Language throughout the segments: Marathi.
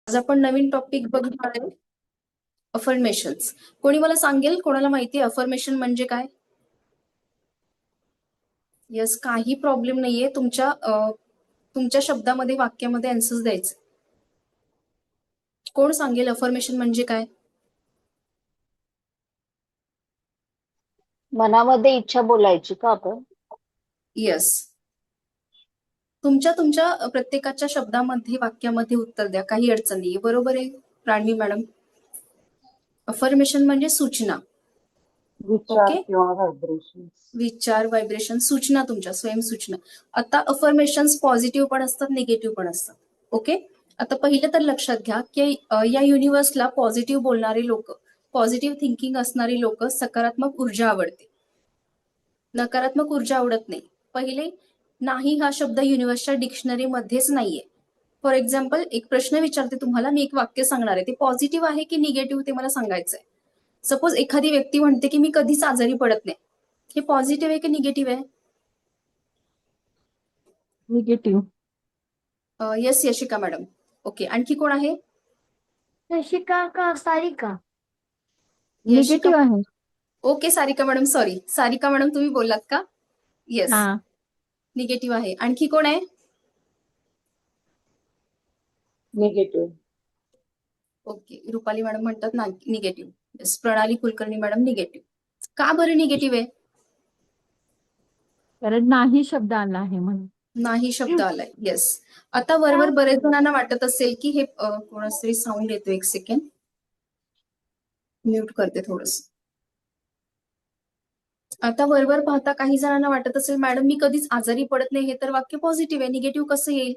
आज आपण नवीन टॉपिक बघणार आहे, अफर्मेशन्स. कोणी मला सांगेल, कोणाला माहिती अफर्मेशन म्हणजे काय? यस, काही प्रॉब्लेम नाहीये. तुमच्या शब्दामध्ये, वाक्यामध्ये आन्सर्स द्यायचे. कोण सांगेल अफर्मेशन म्हणजे काय? मनामध्ये इच्छा बोलायची का आपण? यस, तुमच्या प्रत्येकाच्या शब्दामध्ये, वाक्यामध्ये उत्तर द्या. काही अडचण नाहीये. बरोबर आहे प्राणवी मॅडम? अफर्मेशन म्हणजे सूचना. विचार ओके, किंवा व्हायब्रेशन. विचार, व्हायब्रेशन, सूचना, तुमच्या स्वयंसूचना. आता अफर्मेशन्स पॉझिटिव्ह पण असतात, निगेटिव्ह पण असतात. ओके, आता पहिलं तर लक्षात घ्या की या युनिव्हर्सला पॉझिटिव्ह बोलणारे लोक, पॉझिटिव्ह थिंकिंग असणारी लोक, सकारात्मक ऊर्जा आवडते, नकारात्मक ऊर्जा आवडत नाही. पहिले, नाही हा शब्द युनिव्हर्सच्या डिक्शनरी मध्येच नाहीये. फॉर एक्झाम्पल, एक प्रश्न विचारते तुम्हाला, मी एक वाक्य सांगणार आहे, ते पॉझिटिव्ह आहे की निगेटिव्ह ते मला सांगायचंय. सपोज एखादी व्यक्ती म्हणते की मी कधीच आजारी पडत नाही, हे पॉझिटिव्ह आहे की निगेटिव्ह आहे? Negative. Yes Yashika madam. Okay, आणखी कोण आहे? शशिका का सारिका? यशिका. निगेटिव्ह आहे. Okay Sarika madam, sorry Sarika madam, तुम्ही बोललात का? येस, हा. निगेटिव्ह आहे. आणखी कोण आहे? निगेटिव्ह. ओके, रुपाली मॅडम म्हणतात ना निगेटिव्ह. येस, प्रणाली कुलकर्णी मॅडम निगेटिव्ह. का बरं निगेटिव्ह आहे? कारण नाही शब्द आला आहे म्हणून. नाही शब्द आलाय. येस, आता बरोबर बरेच जणांना वाटत असेल की हे कोणातरी साऊंड येतो, एक सेकंड म्यूट करते थोडस. आता बरोबर पाहता काही जणांना वाटत असेल, मॅडम मी कधीच आजारी पडत नाही, हे तर वाक्य पॉझिटिव्ह आहे, निगेटिव्ह कसं येईल?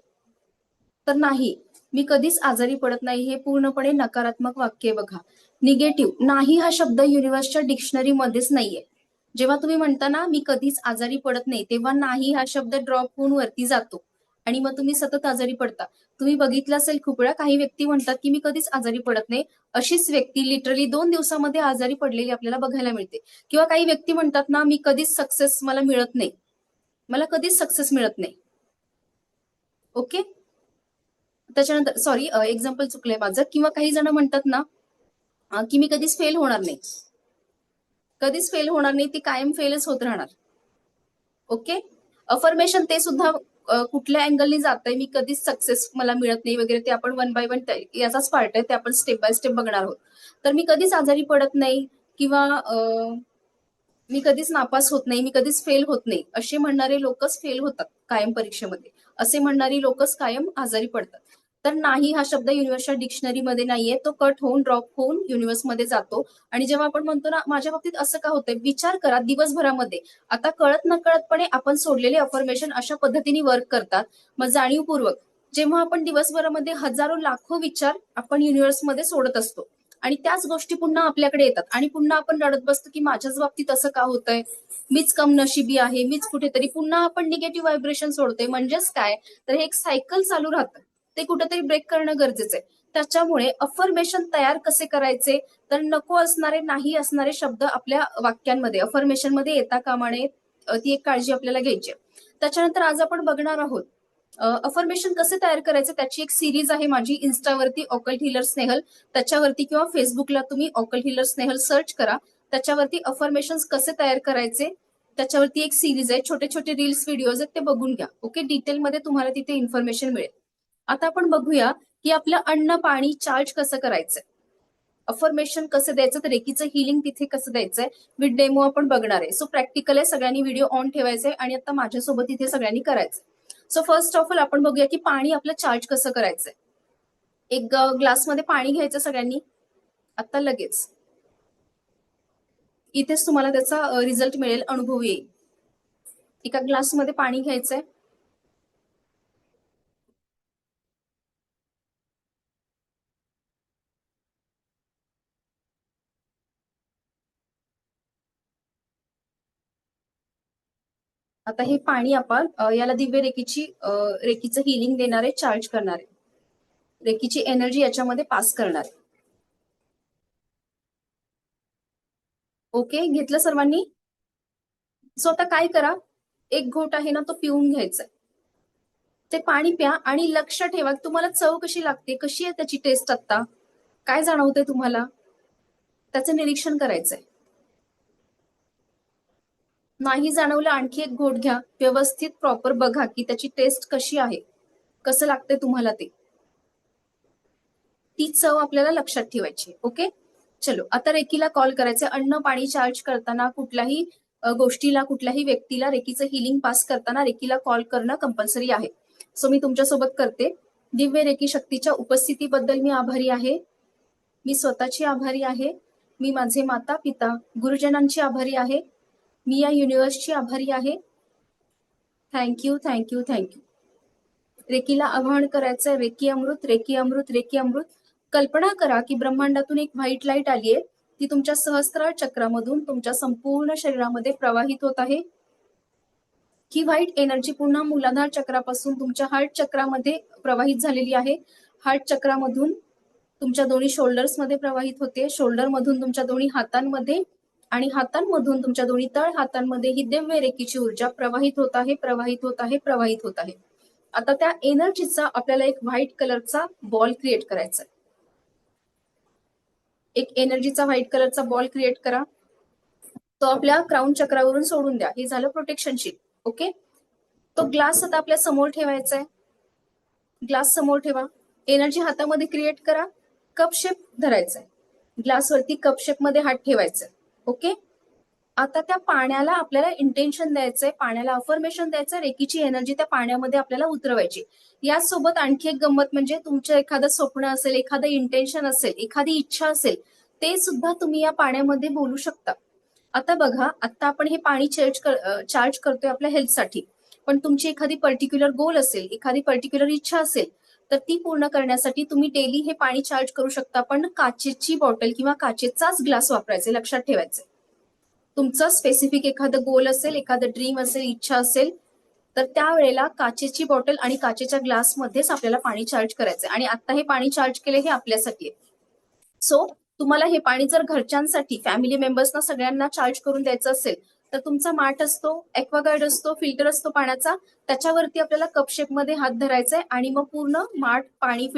तर नाही, मी कधीच आजारी पडत नाही हे पूर्णपणे नकारात्मक वाक्य आहे. बघा, निगेटिव्ह नाही हा शब्द युनिव्हर्सच्या डिक्शनरी मध्येच नाहीये. जेव्हा तुम्ही म्हणता ना मी कधीच आजारी पडत नाही, तेव्हा नाही हा शब्द ड्रॉप होऊन वरती जातो आणि मग तुम्ही सतत आजारी पडता. तुम्ही बघितलं असेल खूप वेळा, काही व्यक्ती म्हणतात की मी कधीच आजारी पडत नाही, अशीच व्यक्ती लिटरली 2 दिवसामध्ये आजारी पडलेली आपल्याला बघायला मिळते. किंवा काही व्यक्ती म्हणतात ना मी कधीच सक्सेस मला मिळत नाही, मला कधीच सक्सेस मिळत नाही. ओके, त्याच्यानंतर सॉरी, एक्झाम्पल चुकलंय माझं. किंवा काही जण म्हणतात ना की मी कधीच फेल होणार नाही, कधीच फेल होणार नाही, ती कायम फेलच होत राहणार. ओके, अफर्मेशन ते सुद्धा कुठल्या अँगलनी जातंय, मी कधीच सक्सेस मला मिळत नाही वगैरे, ते आपण वन बाय वन याचाच पार्ट आहे, ते आपण स्टेप बाय स्टेप बघणार आहोत. तर मी कधीच आजारी पडत नाही, किंवा मी कधीच नापास होत नाही, मी कधीच फेल होत नाही, असे म्हणणारे लोकच फेल होतात कायम परीक्षेमध्ये. असे म्हणणारी लोकच कायम आजारी पडतात. तर नाही हा शब्द युनिव्हर्सच्या डिक्शनरीमध्ये नाहीये, तो कट होऊन, ड्रॉप होऊन युनिव्हर्समध्ये जातो. आणि जेव्हा आपण म्हणतो ना माझ्या बाबतीत असं का होतंय, विचार करा दिवसभरामध्ये, आता कळत नकळतपणे आपण सोडलेले अफर्मेशन अशा पद्धतीने वर्क करतात. मग जाणीवपूर्वक जेव्हा आपण दिवसभरामध्ये हजारो लाखो विचार आपण युनिव्हर्समध्ये सोडत असतो, आणि त्याच गोष्टी पुन्हा आपल्याकडे येतात, आणि पुन्हा आपण रडत बसतो की माझ्याच बाबतीत असं का होतंय, मीच कमनशिबी आहे, मीच कुठेतरी, पुन्हा आपण निगेटिव्ह व्हायब्रेशन सोडतोय. म्हणजेच काय, तर हे एक सायकल चालू राहतं, ते कुठेतरी ब्रेक करणं गरजेचं आहे. त्याच्यामुळे अफर्मेशन तयार कसे करायचे, तर नको असणारे, नाही असणारे शब्द आपल्या वाक्यांमध्ये, अफर्मेशन मध्ये येता कामा नये, ती एक काळजी आपल्याला घ्यायची आहे. त्याच्यानंतर आज आपण बघणार आहोत अफर्मेशन कसे तयार करायचे. त्याची एक सिरीज आहे माझी इन्स्टावरती, ऑकल्ट हिलर स्नेहल, त्याच्यावरती, किंवा फेसबुकला तुम्ही ऑकल्ट हिलर स्नेहल सर्च करा, त्याच्यावरती अफर्मेशन्स कसे तयार करायचे त्याच्यावरती एक सिरीज आहे, छोटे छोटे रील्स व्हिडिओज आहेत, ते बघून घ्या. ओके, डिटेलमध्ये तुम्हाला तिथे इन्फॉर्मेशन मिळेल. आता आपण बघूया की आपलं अन्न पाणी चार्ज कसं करायचंय, अफर्मेशन कसं द्यायचं, तर रेकीचं हिलिंग तिथे कसं द्यायचंय, विथ डेमो आपण बघणार आहे. सो प्रॅक्टिकल आहे, सगळ्यांनी व्हिडिओ ऑन ठेवायचंय आणि आता माझ्यासोबत इथे सगळ्यांनी करायचंय. सो फर्स्ट ऑफ ऑल आपण बघूया की पाणी आपलं चार्ज कसं करायचंय. एक ग्लासमध्ये पाणी घ्यायचं सगळ्यांनी, आता लगेच इथेच तुम्हाला त्याचा रिझल्ट मिळेल, अनुभव येईल. एका ग्लासमध्ये पाणी घ्यायचंय, आता हे पाणी आपण याला दिव्य रेकीचं हिलिंग देणार आहे, चार्ज करणार आहे, रेकीची एनर्जी याच्यामध्ये पास करणार आहे. ओके, घेतलं सर्वांनी? सो आता काय करा, एक घोट आहे ना तो पिऊन घ्यायचा. ते पाणी प्या आणि लक्ष ठेवा तुम्हाला चव कशी लागते, कशी आहे त्याची टेस्ट आता, काय जाणवते तुम्हाला, त्याचं निरीक्षण करायचंय. नाही जाणवलं आणखी एक घोट घ्या, व्यवस्थित प्रॉपर बघा की त्याची टेस्ट कशी आहे, कसं लागते तुम्हाला ते, ती चव आपल्याला लक्षात ठेवायची. ओके, चलो आता रेकीला कॉल करायचं. अन्न पाणी चार्ज करताना कुठल्याही गोष्टीला, कुठल्याही व्यक्तीला रेकीचं हिलिंग पास करताना रेकीला कॉल करणं कंपल्सरी आहे. सो मी तुमच्यासोबत करते. दिव्य रेकी शक्तीच्या उपस्थितीबद्दल मी आभारी आहे. मी स्वतःची आभारी आहे. मी माझे माता पिता गुरुजनांची आभारी आहे. मी या युनिव्हर्सची आभारी आहे. Thank you thank you thank you. रेकीला आवाहन करायचंय. रेकी अमृत, रेकी अमृत, रेकी अमृत. कल्पना करा की ब्रह्मांडातून एक व्हाईट लाईट आलीये, ती तुमच्या सहस्त्रार चक्रामधून तुमच्या संपूर्ण शरीरामध्ये प्रवाहित होत आहे. ही व्हाईट एनर्जी पुन्हा मूलाधार चक्रापासून तुमच्या हार्ट चक्रामध्ये प्रवाहित झालेली आहे. हार्ट चक्रामधून तुमच्या दोन्ही शोल्डर्स मध्ये प्रवाहित होते, शोल्डर मधून तुमच्या दोन्ही हातांमध्ये आणि हातांमधून तुमच्या दोन्ही तळ हातांमध्ये ही दिव्य रेकीची ऊर्जा प्रवाहित होत आहे, प्रवाहित होत आहे, प्रवाहित होत आहे. आता त्या एनर्जीचा आपल्याला एक व्हाईट कलरचा बॉल क्रिएट करायचा आहे. एक एनर्जीचा व्हाईट कलरचा बॉल क्रिएट करा. तो आपल्या क्राउन चक्रावरून सोडून द्या. हे झालं प्रोटेक्शन शीट. ओके, तो ग्लास आता आपल्या समोर ठेवायचा आहे. ग्लास समोर ठेवा. एनर्जी हातामध्ये क्रिएट करा. कप शेप धरायचा आहे. ग्लासवरती कप शेप मध्ये हात ठेवायचा आहे. ओके, आता त्या पाण्याला आपल्याला इंटेन्शन द्यायचंय, पाण्याला अफर्मेशन द्यायचं, रेकीची एनर्जी त्या पाण्यामध्ये आपल्याला उतरवायची. यासोबत आणखी एक गंमत म्हणजे तुमचं एखादं स्वप्न असेल, एखादं इंटेन्शन असेल, एखादी इच्छा असेल, ते सुद्धा तुम्ही या पाण्यामध्ये बोलू शकता. आता बघा, आता आपण हे पाणी चार्ज करतोय आपल्या हेल्थसाठी, पण तुमची एखादी पर्टिक्युलर गोल असेल, एखादी पर्टिक्युलर इच्छा असेल, तर ती पूर्ण करण्यासाठी तुम्ही डेली हे पाणी चार्ज करू शकता. पण काचेची बॉटल किंवा काचेचाच ग्लास वापरायचे, लक्षात ठेवायचे. तुमचं स्पेसिफिक एखादं गोल असेल, एखादं ड्रीम असेल, इच्छा असेल, तर त्यावेळेला काचेची बॉटल आणि काचेच्या ग्लासमध्येच आपल्याला पाणी चार्ज करायचंय. आणि आता हे पाणी चार्ज केले हे आपल्यासाठी आहे. सो तुम्हाला हे पाणी जर घरच्यांसाठी, फॅमिली मेंबर्सना सगळ्यांना चार्ज करून द्यायचं असेल, तर तुमचा माठ असतो, एक्वागार्ड असतो, फिल्टर असतो पाण्याचा, त्याच्यावरती आपल्याला कप शेप मध्ये हात धरायचाय आणि मग पूर्ण माठ, पाणी,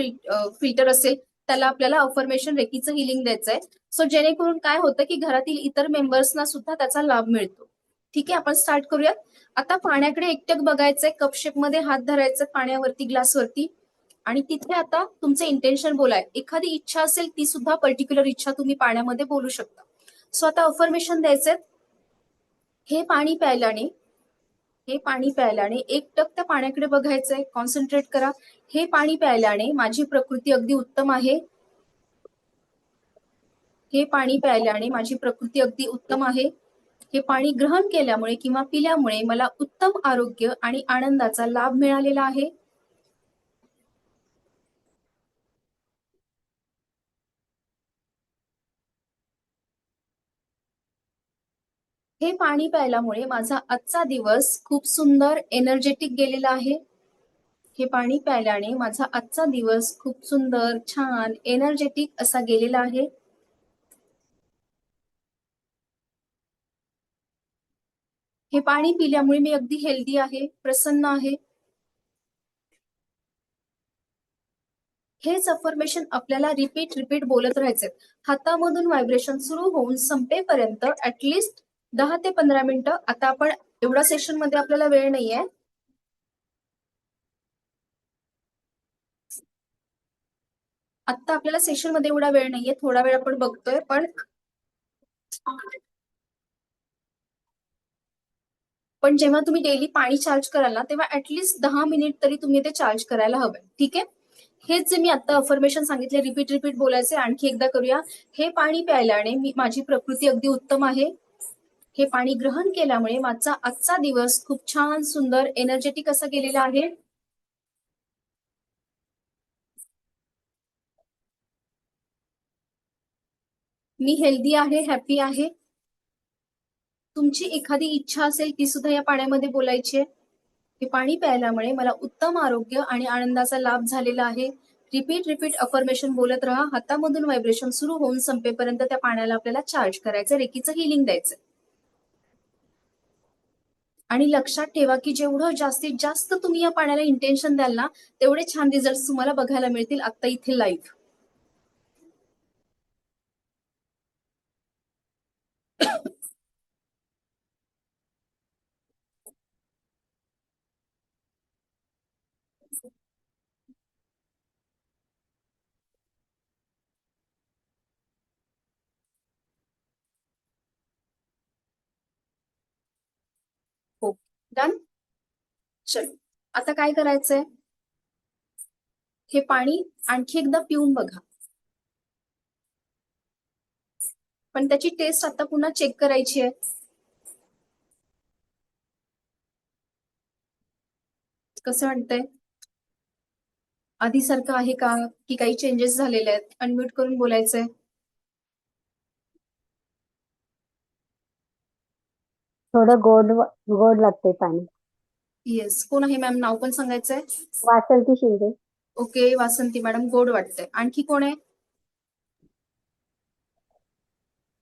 फिल्टर असेल त्याला आपल्याला अफर्मेशन, रेकीचं हिलिंग द्यायचंय. सो जेणेकरून काय होतं की घरातील इतर मेंबर्सना सुद्धा त्याचा लाभ मिळतो. ठीक आहे, आपण स्टार्ट करूयात. आता पाण्याकडे एकटक बघायचंय, कप शेप मध्ये हात धरायचं पाण्यावरती, ग्लासवरती, आणि तिथे आता तुमचं इंटेन्शन बोलाय. एखादी इच्छा असेल, ती सुद्धा पर्टिक्युलर इच्छा तुम्ही पाण्यामध्ये बोलू शकता. सो आता अफर्मेशन द्यायचंय. हे पाणी प्यायल्याने, हे पाणी प्यायल्याने एकटक त्या पाण्याकडे बघायचंय, कॉन्सन्ट्रेट करा. हे पाणी प्यायल्याने माझी प्रकृती अगदी उत्तम आहे. हे पाणी प्यायल्याने माझी प्रकृती अगदी उत्तम आहे. हे पाणी ग्रहण केल्यामुळे किंवा पिल्यामुळे मला उत्तम आरोग्य आणि आनंदाचा लाभ मिळालेला आहे. हे पाणी प्यायल्यामुळे माझा आजचा दिवस खूप सुंदर, एनर्जेटिक गेलेला आहे. हे पाणी प्यायल्याने माझा आजचा दिवस खूप सुंदर, छान, एनर्जेटिक असा गेलेला आहे. हे पाणी पिल्यामुळे मी अगदी हेल्दी आहे, प्रसन्न आहे. हेच अफर्मेशन आपल्याला रिपीट बोलत राहायचे. हातामधून व्हायब्रेशन सुरू होऊन संपेपर्यंत ऍटलिस्ट 10 ते 15 मिनिटं. आता आपण एवढा सेशन मध्ये आपल्याला वेळ नाहीये. आता आपल्याला सेशन मध्ये एवढा वेळ नाहीये, थोडा वेळ आपण बघतोय. पण जेव्हा तुम्ही डेली पाणी चार्ज कराल ना, तेव्हा ऍटलिस्ट 10 मिनिट तरी तुम्ही ते चार्ज करायला हवंय. ठीक आहे, हेच जे मी आता अफर्मेशन सांगितले, रिपीट बोलायचे. आणखी एकदा करूया. हे पाणी प्यायल्याने माझी प्रकृती अगदी उत्तम आहे. हे पाणी ग्रहण केल्यामुळे माझा आजचा दिवस खूप छान, सुंदर, एनर्जेटिक असा गेलेला आहे. मी हेल्दी आहे, हॅपी आहे. तुमची एखादी इच्छा असेल, ती सुद्धा या पाण्यामध्ये बोलायची आहे. हे पाणी प्यायल्यामुळे मला उत्तम आरोग्य आणि आनंदाचा लाभ झालेला आहे. रिपीट अफर्मेशन बोलत राहा. हातामधून व्हायब्रेशन सुरू होऊन संपेपर्यंत त्या पाण्याला आपल्याला चार्ज करायचं, रेकीचं हिलिंग द्यायचं. आणि लक्षात ठेवा की जेवढं जास्तीत जास्त तुम्ही या पाण्याला इंटेन्शन द्याल ना, तेवढे छान रिझल्ट तुम्हाला बघायला मिळतील आता इथे लाईव्ह. हो, डन. चल, आता काय करायचंय, हे पाणी आणखी एकदा पिऊन बघा. पण त्याची टेस्ट आता पुन्हा चेक करायची आहे. कसं वाटतंय? आधीसारखं आहे का, की काही चेंजेस झालेले आहेत? अनम्यूट करून बोलायचंय. थोडं गोड गोड लागते पाणी. येस, कोण आहे मॅम? नाव पण सांगायचंय. वासंती शिंदे. ओके, वासंती मॅडम, गोड वाटतंय. आणखी कोण आहे?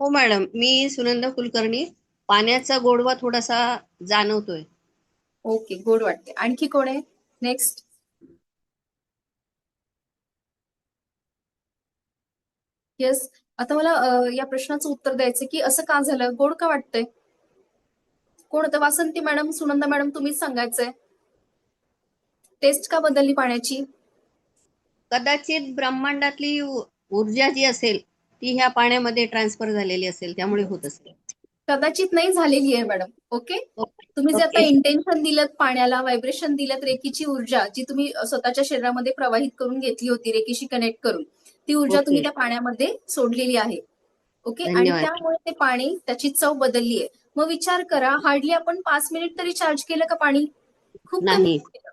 हो मॅडम, मी सुनंदा कुलकर्णी. पाण्याचा गोडवा थोडासा जाणवतोय. ओके, गोड वाटते. आणखी कोण आहे? नेक्स्ट. येस, आता मला या प्रश्नाचं उत्तर द्यायचं की असं का झालं, गोड का वाटतंय? कोण होतं? वासंती मॅडम, सुनंदा मॅडम, तुम्हीच सांगायचंय. टेस्ट का बदलली पाण्याची? कदाचित ब्रह्मांडातली ऊर्जा जी असेल ती ह्या पाण्यामध्ये ट्रान्सफर झालेली असेल, त्यामुळे होत असेल. कदाचित नाही, झालेली आहे मॅडम. ओके, तुम्ही जे आता ओके. इंटेन्शन दिलं पाण्याला, व्हायब्रेशन दिलं, रेकीची ऊर्जा जी तुम्ही स्वतःच्या शरीरामध्ये प्रवाहित करून घेतली होती रेकीशी कनेक्ट करून, ती ऊर्जा ओके. तुम्ही त्या पाण्यामध्ये सोडलेली आहे. ओके, आणि धन्यवाद. त्यामुळे ते पाणी, त्याची चव बदलली आहे. मग विचार करा, हार्डली आपण 5 मिनिट तरी चार्ज केलं का पाणी? खूप कमी नाही. केलं.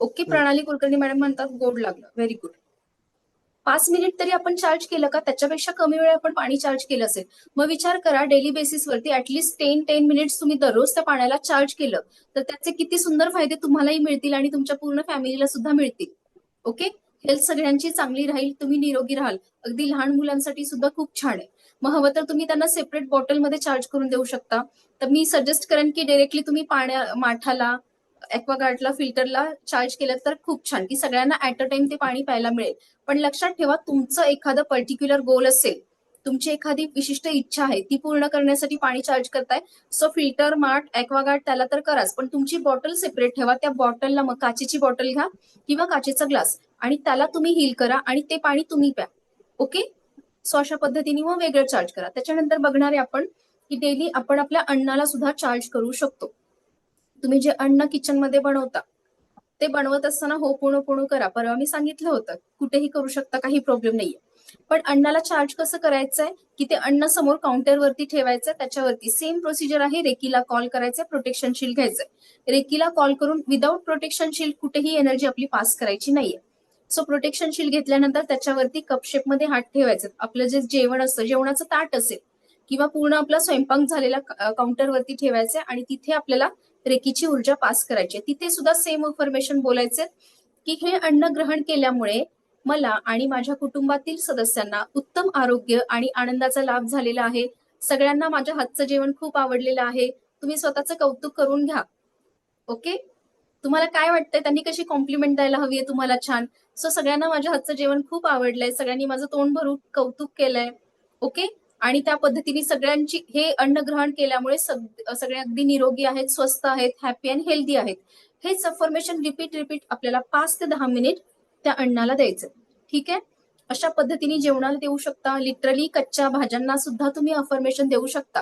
ओके, प्रणाली कुलकर्णी मॅडम म्हणतात गोड लागलं. Very good. 5 मिनिट तरी आपण चार्ज केलं का? त्याच्यापेक्षा कमी वेळ आपण पाणी चार्ज केलं असेल. मग विचार करा, डेली बेसिसवरती ऍटलीस्ट 10 मिनिट्स तुम्ही दररोज त्या पाण्याला चार्ज केलं तर त्याचे किती सुंदर फायदे तुम्हालाही मिळतील आणि तुमच्या पूर्ण फॅमिलीला सुद्धा मिळतील. ओके, हेल्थ सगळ्यांची चांगली राहील, तुम्ही निरोगी राहाल. अगदी लहान मुलांसाठी सुद्धा खूप छान आहे. मग हवं तर तुम्ही त्यांना सेपरेट बॉटलमध्ये चार्ज करून देऊ शकता. तर मी सजेस्ट करेन की डायरेक्टली तुम्ही माठाला, ॲक्वागार्डला, फिल्टरला चार्ज केलं तर खूप छान, की सगळ्यांना ऍट अ टाइम ते पाणी प्यायला मिळेल. पण लक्षात ठेवा, तुमचं एखादं पर्टिक्युलर गोल असेल, तुमची एखादी विशिष्ट इच्छा आहे, ती पूर्ण करण्यासाठी पाणी चार्ज करताय, सो फिल्टर, माठ, ॲक्वागार्ड त्याला तर कराच, पण तुमची बॉटल सेपरेट ठेवा. त्या बॉटलला मग काचेची बॉटल घ्या किंवा काचेचा ग्लास आणि त्याला तुम्ही हील करा आणि ते पाणी तुम्ही प्या. ओके, सो अशा पद्धतीने मग वेगळं चार्ज करा. त्याच्यानंतर बघणार आहे आपण की डेली आपण आपल्या अन्नाला सुद्धा चार्ज करू शकतो. तुम्ही जे अन्न किचनमध्ये बनवता ते बनवत असताना हो पोणू पोणू करा. परवा मी सांगितलं होतं, कुठेही करू शकता, काही प्रॉब्लेम नाहीये. पण अन्नाला चार्ज कसं करायचंय, की ते अन्न समोर काउंटरवरती ठेवायचं, त्याच्यावरती सेम प्रोसिजर आहे. रेकीला कॉल करायचंय, प्रोटेक्शन शील्ड घ्यायचंय. रेकीला कॉल करून विदाऊट प्रोटेक्शन शील्ड कुठेही एनर्जी आपली पास करायची नाहीये. सो प्रोटेक्शन शील्ड घेतल्यानंतर त्याच्यावरती कप शेपमध्ये हात ठेवायचे. आपलं जे जेवण असतं, जेवणाचं ताट असेल किंवा पूर्ण आपला स्वयंपाक झालेला काउंटरवरती ठेवायचे आणि तिथे आपल्याला रेकीची ऊर्जा पास करायची. तिथे सुद्धा सेम इन्फॉर्मेशन बोलायचे की हे अन्न ग्रहण केल्यामुळे मला आणि माझ्या कुटुंबातील सदस्यांना उत्तम आरोग्य आणि आनंदाचा लाभ झालेला आहे. सगळ्यांना माझ्या हातचं जेवण खूप आवडलेलं आहे. तुम्ही स्वतःचं कौतुक करून घ्या. ओके, तुम्हाला काय वाटतंय, त्यांनी कशी कॉम्प्लिमेंट द्यायला हवी आहे तुम्हाला? छान. सो सगळ्यांना माझ्या हातचं जेवण खूप आवडलंय, सगळ्यांनी माझं तोंड भरून कौतुक केलंय. ओके, आणि त्या पद्धतीने सगळ्यांची हे अन्न ग्रहण केल्यामुळे सगळे अगदी निरोगी आहेत, स्वस्थ आहेत, हॅपी आणि हेल्दी आहेत. हेच अफर्मेशन रिपीट आपल्याला 5 ते 10 मिनिट त्या अन्नाला द्यायचं. ठीक आहे, अशा पद्धतीने जेवणाला देऊ शकता. लिटरली कच्च्या भाज्यांना सुद्धा तुम्ही अफर्मेशन देऊ शकता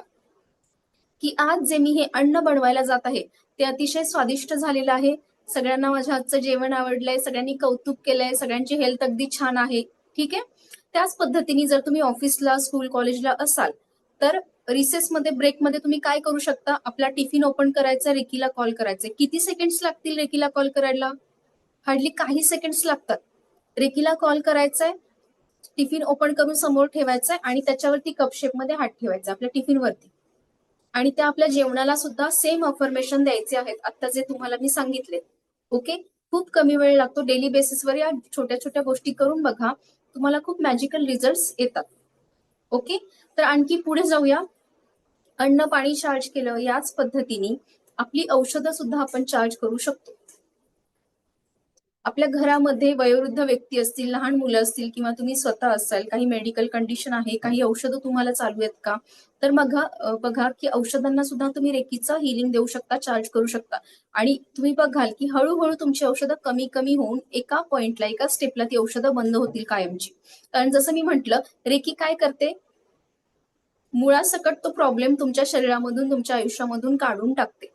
की आज जे मी हे अन्न बनवायला जात आहे ते अतिशय स्वादिष्ट झालेलं आहे. सगळ्यांना माझ्या हातचं जेवण आवडलंय, सगळ्यांनी कौतुक केलंय, सगळ्यांची हेल्थ अगदी छान आहे. ठीक आहे, त्याच पद्धतीने जर तुम्ही ऑफिसला, स्कूल, कॉलेजला असाल तर रिसेसमध्ये, ब्रेकमध्ये तुम्ही काय करू शकता? आपला टिफिन ओपन करायचा, रेकीला कॉल करायचा. किती सेकंड्स लागतील रेकीला कॉल करायला? हार्डली काही सेकंड्स लागतात. रेकीला कॉल करायचाय, टिफिन ओपन करून समोर ठेवायचंय आणि त्याच्यावरती कप शेपमध्ये हात ठेवायचा आपल्या टिफिनवरती आणि त्या आपल्या जेवणाला सुद्धा सेम अफर्मेशन द्यायचे आहेत, आता जे तुम्हाला मी सांगितले. ओके, खूप कमी वेळ लागतो. डेली बेसिसवर या छोट्या छोट्या गोष्टी करून बघा, तुम्हाला खूप मॅजिकल रिझल्ट येतात. ओके, तर आणखी पुढे जाऊया. अन्न पाणी चार्ज केलं याच पद्धतीने आपली औषधं सुद्धा आपण चार्ज करू शकतो. आपल्या घरामध्ये वयोवृद्ध व्यक्ती असतील, लहान मुलं असतील किंवा तुम्ही स्वतः असाल, काही मेडिकल कंडिशन आहे, काही औषधं तुम्हाला चालू आहेत का, तर मग बघा की औषधांना सुद्धा तुम्ही रेकीचं हिलिंग देऊ शकता, चार्ज करू शकता. आणि तुम्ही बघाल की हळूहळू तुमची औषधं कमी कमी होऊन एका पॉइंटला, एका स्टेपला ती औषधं बंद होतील कायमची. कारण जसं मी म्हटलं, रेकी काय करते, मुळासकट तो प्रॉब्लेम तुमच्या शरीरामधून, तुमच्या आयुष्यामधून काढून टाकते.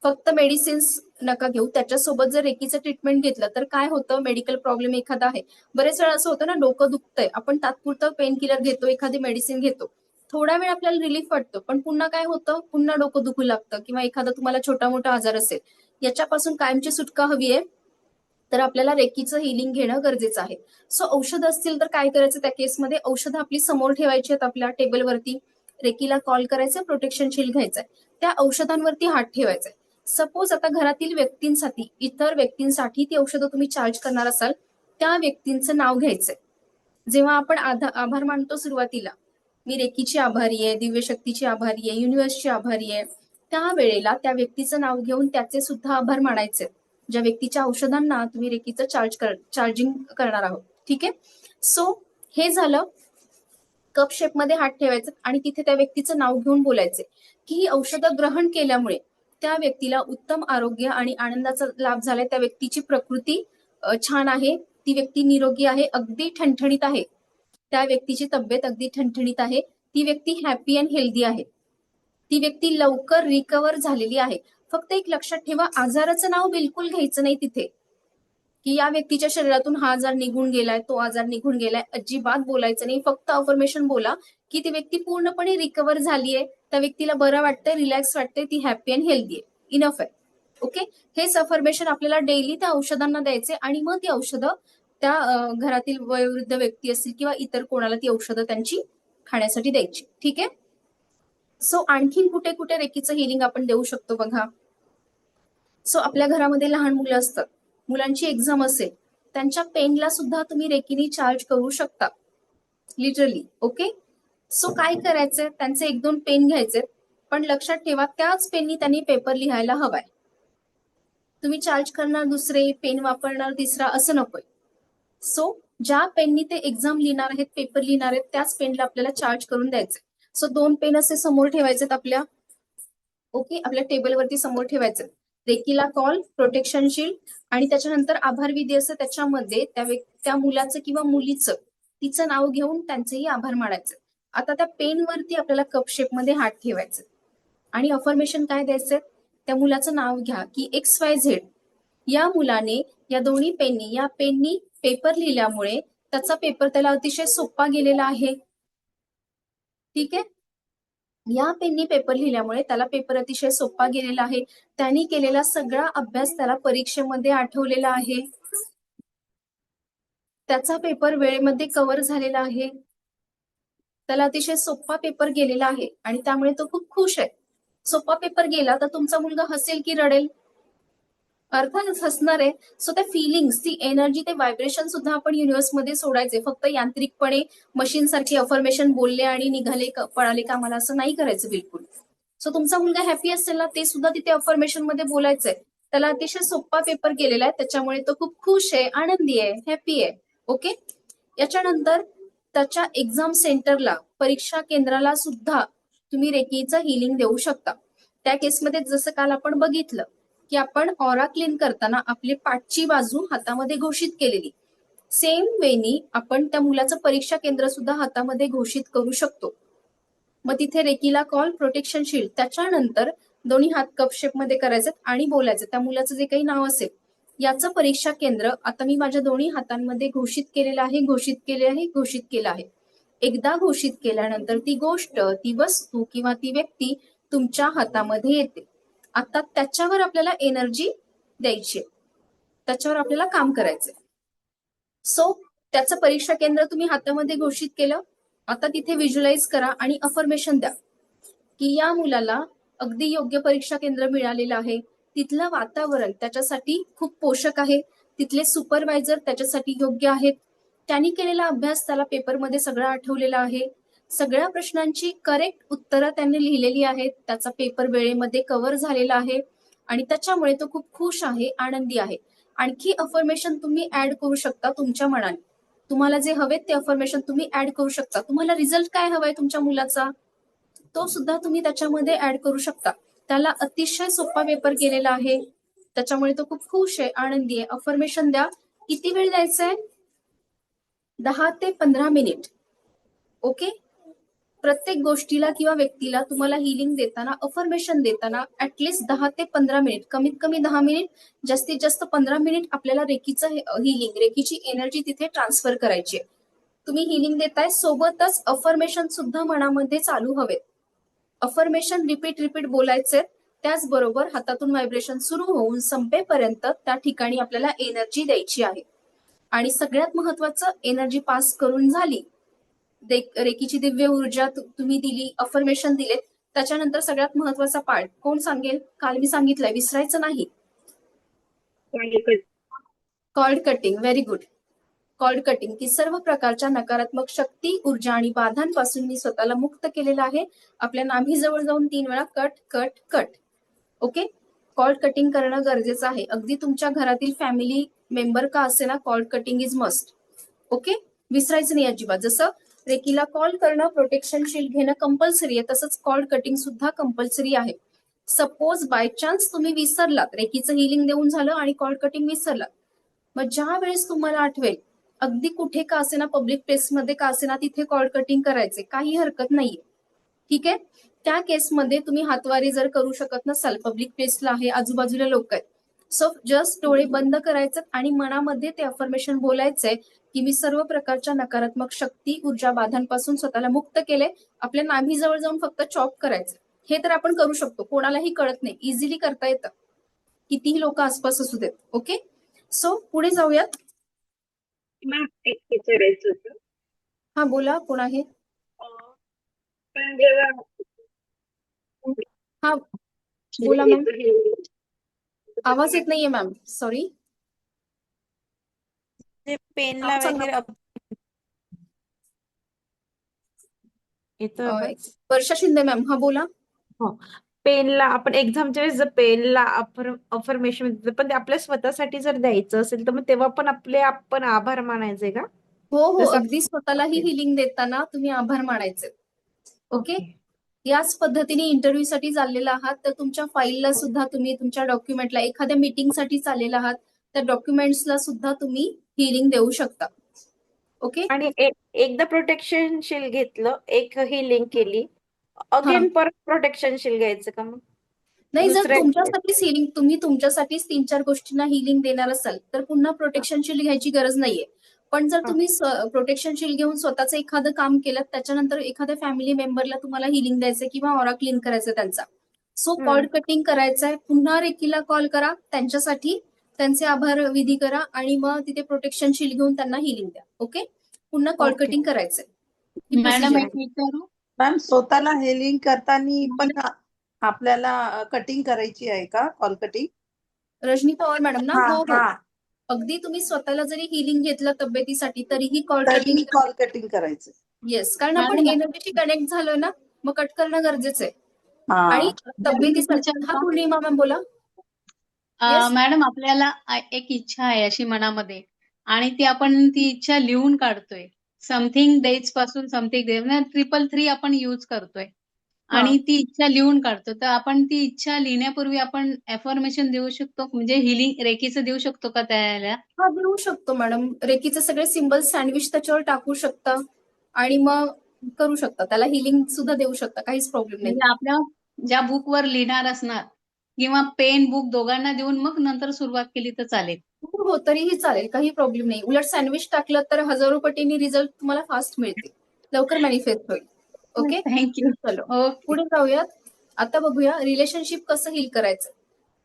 फक्त मेडिसिन्स नका घेऊ, त्याच्यासोबत जर रेकीचं ट्रीटमेंट घेतलं तर काय होतं, मेडिकल प्रॉब्लेम एखादा आहे, बरेच वेळा असं होतं ना, डोकं दुखतंय, आपण तात्पुरतं पेन किलर घेतो, एखादी मेडिसिन घेतो, थोडा वेळ आपल्याला रिलीफ वाटतं, पण पुन्हा काय होतं, पुन्हा डोकं दुखू लागतं. किंवा एखादा तुम्हाला छोटा मोठा आजार असेल, याच्यापासून कायमची सुटका हवी आहे, तर आपल्याला रेकीचं हिलिंग घेणं गरजेचं आहे. सो औषध असतील तर काय करायचं, त्या केसमध्ये औषधं आपली समोर ठेवायची आहेत आपल्या टेबलवरती, रेकीला कॉल करायचं, प्रोटेक्शन शील्ड घ्यायचंय, त्या औषधांवरती हात ठेवायचा. सपोज आता घरातील व्यक्तींसाठी, इतर व्यक्तींसाठी ती औषधं तुम्ही चार्ज करणार असाल, त्या व्यक्तींचं नाव घ्यायचंय. जेव्हा आपण आभार मानतो सुरुवातीला, मी रेकीची आभारी आहे, दिव्य शक्तीची आभारी आहे, युनिव्हर्सची आभारी आहे, त्या वेळेला त्या व्यक्तीचं नाव घेऊन त्याचे सुद्धा आभार मानायचे, ज्या व्यक्तीच्या औषधांना तुम्ही रेकीचं चार्जिंग करणार आहोत. ठीक आहे. सो हे झालं. कप शेपमध्ये हात ठेवायचे आणि तिथे त्या व्यक्तीचं नाव घेऊन बोलायचे की ही औषधं ग्रहण केल्यामुळे त्या व्यक्तीला उत्तम आरोग्य आणि आनंदाचा लाभ झालाय, त्या व्यक्तीची प्रकृती छान आहे, ती व्यक्ती निरोगी आहे, अगदी ठणठणीत आहे, त्या व्यक्तीची तब्येत अगदी ठणठणीत आहे, ती व्यक्ती हॅपी अँड हेल्दी आहे, ती व्यक्ती लवकर रिकवर झालेली आहे. फक्त एक लक्षात ठेवा, आजाराचं नाव बिलकुल घ्यायचं नाही तिथे, की या व्यक्तीच्या शरीरातून हा आजार निघून गेलाय, तो आजार निघून गेलाय, अजिबात बोलायचं नाही. फक्त अफर्मेशन बोला की ती व्यक्ती पूर्णपणे रिकवर झालीये, त्या व्यक्तीला बरं वाटतंय, रिलॅक्स वाटतंय, ती हॅपी अँड हेल्दी आहे. इनफ आहे. ओके. हेच अफर्मेशन आपल्याला डेली त्या औषधांना द्यायचे आणि मग ती औषधं त्या घरातील वयोवृद्ध व्यक्ती असतील किंवा इतर कोणाला ती औषधं त्यांची खाण्यासाठी द्यायची. ठीक आहे. सो आणखीन कुठे कुठे रेकीचं हिलिंग आपण देऊ शकतो बघा. सो आपल्या घरामध्ये लहान मुलं असतात, मुलांची एक्झाम असेल, त्यांच्या पेनला सुद्धा तुम्ही रेकीनी चार्ज करू शकता, लिटरली. ओके. सो काय करायचंय, त्यांचे 1-2 पेन घ्यायचे, पण लक्षात ठेवा त्याच पेननी त्यांनी पेपर लिहायला हवाय. तुम्ही चार्ज करणार दुसरे, पेन वापरणार तिसरा, असं नकोय. सो ज्या पेननी ते एक्झाम लिहिणार आहेत, पेपर लिहिणार आहेत, त्याच पेनला आपल्याला चार्ज करून द्यायचे. सो 2 पेन असे समोर ठेवायचेत आपल्या. ओके. आपल्या टेबलवरती समोर ठेवायचे. रेकीला कॉल, प्रोटेक्शन शील्ड आणि त्याच्यानंतर आभार विधी असं त्याच्यामध्ये त्या मुलाचं किंवा मुलीचं, तिचं नाव घेऊन त्यांचेही आभार मानायचे. आता त्या पेनवरती आपल्याला कप शेपमध्ये हात ठेवायचे आणि अफर्मेशन काय द्यायचे, त्या मुलाचं नाव घ्या की XYZ या मुलाने या दोन्ही पेननी, या पेननी पेपर लिहिल्यामुळे त्याचा पेपर त्याला अतिशय सोपा गेलेला आहे. ठीक आहे. या पेननी पेपर लिहिल्यामुळे त्याला पेपर अतिशय सोपा गेलेला आहे, त्यांनी केलेला सगळा अभ्यास त्याला परीक्षेमध्ये आठवलेला आहे, त्याचा पेपर वेळेमध्ये कव्हर झालेला आहे, त्याला अतिशय सोपा पेपर गेलेला आहे आणि त्यामुळे तो खूप खुश आहे. सोपा पेपर गेला तर तुमचा मुलगा हसेल की रडेल? अर्थातच हसणार आहे. सो त्या फिलिंग्स, ती एनर्जी, ते व्हायब्रेशन सुद्धा आपण युनिव्हर्समध्ये सोडायचे. फक्त यांत्रिकपणे मशीन सारखी अफर्मेशन बोलले आणि निघाले पळाले कामाला, असं नाही करायचं बिलकुल. सो तुमचा मुलगा हॅपी असेल ना, ते सुद्धा तिथे अफर्मेशन मध्ये बोलायचंय, त्याला अतिशय सोपा पेपर गेलेला आहे, त्याच्यामुळे तो खूप खुश आहे, आनंदी आहे, हॅपी आहे. ओके. याच्यानंतर त्याच्या एक्झाम सेंटरला, परीक्षा केंद्राला सुद्धा तुम्ही रेकीचं हिलिंग देऊ शकता. त्या केसमध्ये जसं काल आपण बघितलं की आपण ऑरा क्लीन करताना आपली पाठची बाजू हातामध्ये घोषित केलेली, सेम वेनी आपण त्या मुलाचं परीक्षा केंद्र सुद्धा हातामध्ये घोषित करू शकतो. मग तिथे रेकीला कॉल, प्रोटेक्शन शील्ड, त्याच्यानंतर दोन्ही हात कप शेपमध्ये करायचे आणि बोलायचं, त्या मुलाचं जे काही नाव असेल, याचं परीक्षा केंद्र आता मी माझ्या दोन्ही हातांमध्ये घोषित केलेलं आहे, घोषित केले आहे, घोषित केलं आहे. एकदा घोषित केल्यानंतर ती गोष्ट, ती वस्तू किंवा ती व्यक्ती तुमच्या हातामध्ये येते. आता त्याच्यावर आपल्याला एनर्जी द्यायची, त्याच्यावर आपल्याला काम करायचंय. सो त्याचं परीक्षा केंद्र तुम्ही हातामध्ये घोषित केलं. आता तिथे व्हिज्युअलाइज करा आणि अफर्मेशन द्या की या मुलाला अगदी योग्य परीक्षा केंद्र मिळालेलं आहे, तिथलं वातावरण त्याच्यासाठी खूप पोषक आहे, तिथले सुपरवायझर त्याच्यासाठी योग्य आहेत, त्यांनी केलेला अभ्यास त्याला पेपरमध्ये सगळं आठवलेला आहे, सगळ्या प्रश्नांची करेक्ट उत्तरं त्यांनी लिहिलेली आहेत. त्याचा पेपर वेळेमध्ये कव्हर झालेला आहे आणि त्याच्यामुळे तो खूप खुश आहे, आनंदी आहे. आणखी अफर्मेशन तुम्ही ऍड करू शकता तुमच्या मनाने. तुम्हाला जे हवेत ते अफर्मेशन तुम्ही ऍड करू शकता. तुम्हाला रिझल्ट काय हवाय तुमच्या मुलाचा तो सुद्धा तुम्ही त्याच्यामध्ये ऍड करू शकता. त्याला अतिशय सोपा पेपर केलेला आहे, त्याच्यामुळे तो खूप खुश आहे, आनंदी आहे. अफर्मेशन द्या. किती वेळ द्यायचंय? 10 ते 15 मिनिट. ओके. प्रत्येक गोष्टीला किंवा व्यक्तीला तुम्हाला हिलिंग देताना, अफर्मेशन देताना ऍटलिस्ट 10 ते 15 मिनिट, कमीत कमी 10 मिनिट, जास्तीत जास्त 15 मिनिट आपल्याला रेकीचं हिलिंग, रेकीची एनर्जी तिथे ट्रान्सफर करायची आहे. तुम्ही हिलिंग देताय, सोबतच अफर्मेशन सुद्धा मनामध्ये चालू हवेत. अफर्मेशन रिपीट बोलायचे. त्याचबरोबर हातातून व्हायब्रेशन सुरू होऊन संपेपर्यंत त्या ठिकाणी आपल्याला एनर्जी द्यायची आहे. आणि सगळ्यात महत्वाचं, एनर्जी पास करून झाली, रेकीची दिव्य ऊर्जा तुम्ही दिली, अफर्मेशन दिलेत, त्याच्यानंतर सगळ्यात महत्वाचा पार्ट कोण सांगेल? काल मी सांगितलंय, विसरायचं नाही. Cord cutting. Very good. Cord cutting, की सर्व प्रकारच्या नकारात्मक शक्ती, ऊर्जा आणि बाधांपासून मी स्वतःला मुक्त केलेलं आहे. आपल्या नाभीजवळ जाऊन 3 वेळा cut cut cut. Okay. Cord cutting करणं गरजेचं आहे. अगदी तुमच्या घरातील फॅमिली मेंबर का असेना, cord cutting is must. Okay. विसरायचं नाही अजिबात. जसं रेकीला कॉल करणं, प्रोटेक्शन शील्ड घेणं कंपल्सरी आहे, तसंच कॉर्ड कटिंग सुद्धा कंपल्सरी आहे. सपोज बाय चान्स तुम्ही विसरलात, रेकीचं हिलिंग देऊन झालं आणि कॉर्ड कटिंग विसरलात, मग ज्या वेळेस तुम्हाला आठवेल, अगदी कुठे का असेना, पब्लिक प्लेसमध्ये का असेना, तिथे कॉर्ड कटिंग करायचे, काही हरकत नाहीये. ठीक आहे. त्या केसमध्ये तुम्ही हातवारे जर करू शकत नसाल, पब्लिक प्लेसला आहे, आजूबाजूला लोक आहेत, सो जस्ट डोळे बंद करायचे आणि मनामध्ये ते अफर्मेशन बोलायचंय की मी सर्व प्रकारच्या नकारात्मक शक्ती, ऊर्जा, बाधांपासून स्वतःला मुक्त केले. आपल्या नाभीजवळ जाऊन फक्त चॉप करायचं. हे तर आपण करू शकतो, कोणालाही कळत नाही, इझिली करता येतं, कितीही लोक आसपास असू देत. ओके. सो पुढे जाऊयात. मॅम एक विचारायचं होतं. हा बोला, कोण आहे? पण जेव्हा हा बोला मॅम. हे- आवाज येत नाहीये मॅम, सॉरी. पेनला हा, सांगा. वगैरे येतोय आवाज? वर्षा शिंदे मॅम. हा बोला. पेनला आपण एक्झामच्या वेळेस जर पेनला अफर्मेशन देतो, पण ते आपल्या स्वतःसाठी जर द्यायचं असेल तर मग तेव्हा पण आपण आभार मानायचे का? हो, जसं- अगदी स्वतःलाही हिलिंग देताना तुम्ही आभार मानायचे. ओके. याच पद्धतीने इंटरव्ह्यू साठी चाललेला आहात, तर तुमच्या फाईलला सुद्धा तुम्ही, तुमच्या डॉक्युमेंटला, एखाद्या मीटिंगसाठी चाललेला आहात, त्या डॉक्युमेंट्सला सुद्धा तुम्ही हिलिंग देऊ शकता. ओके. आणि एकदा प्रोटेक्शन शील्ड घेतलं, एक हिलिंग केली, अगेन परत प्रोटेक्शन शील्ड घ्यायचं का मग? नाही, जर दुसऱ्या- तुमच्यासाठीच हिलिंग, तुम्ही तुमच्यासाठीच 3-4 गोष्टींना हिलिंग देणार असाल तर पुन्हा प्रोटेक्शन शील्ड घ्यायची गरज नाहीये. पण जर तुम्ही प्रोटेक्शन शील्ड घेऊन स्वतःचं एखादं काम केलं, त्याच्यानंतर एखाद्या फॅमिली मेंबरला तुम्हाला हिलिंग द्यायचंय किंवा ऑरा क्लीन करायचं त्यांचा, सो कॉर्ड कटिंग करायचंय, पुन्हा रेकीला कॉल करा, त्यांच्यासाठी त्यांचे आभार विधी करा आणि मग तिथे प्रोटेक्शन शील्ड घेऊन त्यांना हिलिंग द्या. ओके. पुन्हा कॉर्ड Okay. कटिंग करायचंय. मॅडम एक विचारू. मॅम स्वतःला हेलिंग करताना पण आपल्याला कटिंग करायची आहे का? Call cutting? Rajani Pawar madam ना? हा हो हो. हा, अगदी तुम्ही स्वतःला जरी हिलिंग घेतलं तब्येतीसाठी तरीही कॉर्ड कटिंग. तरी कॉल कटिंग करायचं. येस, कारण आपण एनर्जीशी कनेक्ट झालोय ना, मग कट करणं गरजेचं आहे. हा, आणि तब्येतीसाठी. हा पूर्णिमा मॅम बोला. Yes. मॅडम आपल्याला एक इच्छा आहे अशी मनामध्ये, आणि ती आपण ती इच्छा लिहून काढतोय. समथिंग डेज पासून समथिंग डेज, 333 आपण यूज करतोय आणि ती इच्छा लिहून काढतो. तर आपण ती इच्छा लिहिण्यापूर्वी आपण अफर्मेशन देऊ शकतो, म्हणजे हिलिंग रेकीचं देऊ शकतो का त्याला? हा, देऊ शकतो मॅडम. रेकीचे सगळे सिम्बल सँडविच त्याच्यावर टाकू शकता आणि मग करू शकता, त्याला हिलिंग सुद्धा देऊ शकता, काहीच प्रॉब्लेम नाही. म्हणजे आपल्या ज्या बुकवर लिहिणार असणार किंवा पेन बुक दोघांना देऊन मग नंतर सुरुवात केली तर चालेल? हो, तरीही चालेल, काही प्रॉब्लेम नाही. उलट सँडविच टाकलं तर हजारो पटीने रिझल्ट तुम्हाला फास्ट मिळतील, लवकर मॅनिफेस्ट होईल. ओके. थँक्यू. चलो ओके. पुढे जाऊयात. आता बघूया रिलेशनशिप कसं हील करायचं.